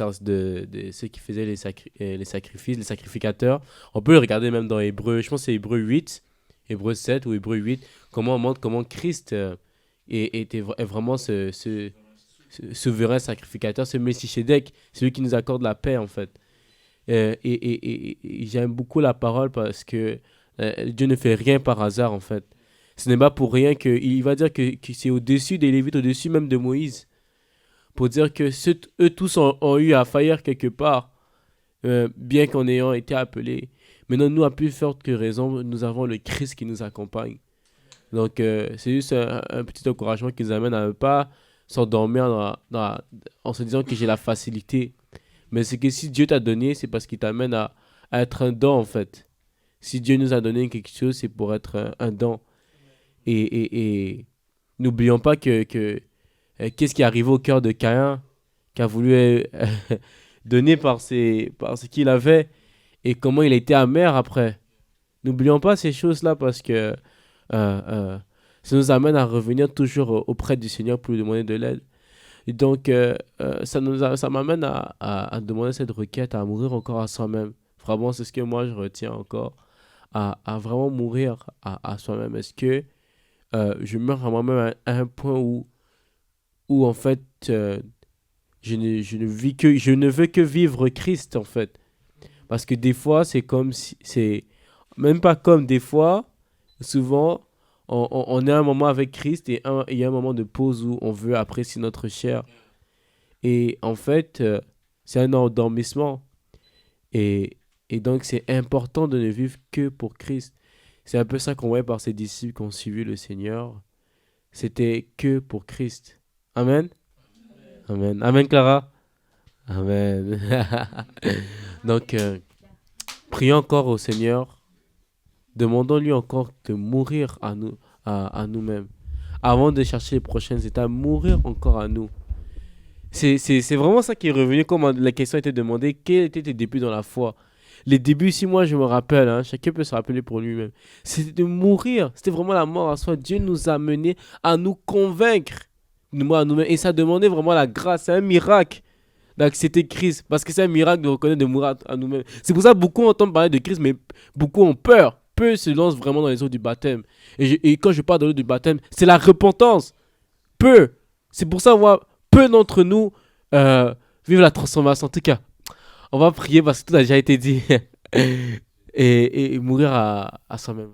ceux qui faisaient les sacrifices, les sacrificateurs. On peut le regarder même dans Hébreu, je pense que c'est Hébreu 8, Hébreu 7 ou Hébreu 8, comment on montre comment Christ est vraiment ce souverain sacrificateur, ce Melchisédek, celui qui nous accorde la paix en fait. Et j'aime beaucoup la parole parce que Dieu ne fait rien par hasard en fait. Ce n'est pas pour rien qu'il va dire que c'est au-dessus des Lévites, au-dessus même de Moïse. Pour dire que eux tous ont eu à faillir quelque part, bien qu'en ayant été appelés. Maintenant, nous, à plus forte raison, nous avons le Christ qui nous accompagne. Donc, c'est juste un petit encouragement qui nous amène à ne pas s'endormir en se disant que j'ai la facilité. Mais c'est que si Dieu t'a donné, c'est parce qu'il t'amène à être un don, en fait. Si Dieu nous a donné quelque chose, c'est pour être un don. Et n'oublions pas que qu'est-ce qui est arrivé au cœur de Caïn, qui a voulu donner par ce qu'il avait, et comment il a été amer après. N'oublions pas ces choses-là parce que ça nous amène à revenir toujours auprès du Seigneur pour lui demander de l'aide. Et donc, ça m'amène à demander cette requête, à mourir encore à soi-même. Vraiment, c'est ce que moi je retiens encore, à vraiment mourir à soi-même. Est-ce que je meurs à moi-même à un point où en fait, je ne veux que vivre Christ, en fait. Parce que des fois, c'est comme si... C'est même pas comme des fois, souvent, on est à un moment avec Christ et il y a un moment de pause où on veut apprécier notre chair. Et en fait, c'est un endormissement. Et donc, c'est important de ne vivre que pour Christ. C'est un peu ça qu'on voyait par ces disciples qui ont suivi le Seigneur. C'était que pour Christ. Amen. Amen. Amen, Clara. Amen. Donc, prions encore au Seigneur. Demandons-lui encore de mourir à nous-mêmes. Avant de chercher les prochaines étapes, mourir encore à nous. C'est vraiment ça qui est revenu, comme la question était demandée. Quels étaient tes débuts dans la foi? Les débuts, si moi je me rappelle, hein, chacun peut se rappeler pour lui-même. C'était de mourir. C'était vraiment la mort à soi. Dieu nous a menés à nous convaincre. Et ça demandait vraiment la grâce. C'est un miracle d'accepter Christ. Parce que c'est un miracle de reconnaître de mourir à nous-mêmes. C'est pour ça que beaucoup entendent parler de Christ, mais beaucoup ont peur. Peu se lancent vraiment dans les eaux du baptême. Et quand je parle de l'eau du baptême, c'est la repentance. Peu. C'est pour ça, peu d'entre nous vivent la transformation. En tout cas, on va prier parce que tout a déjà été dit. et mourir à soi-même.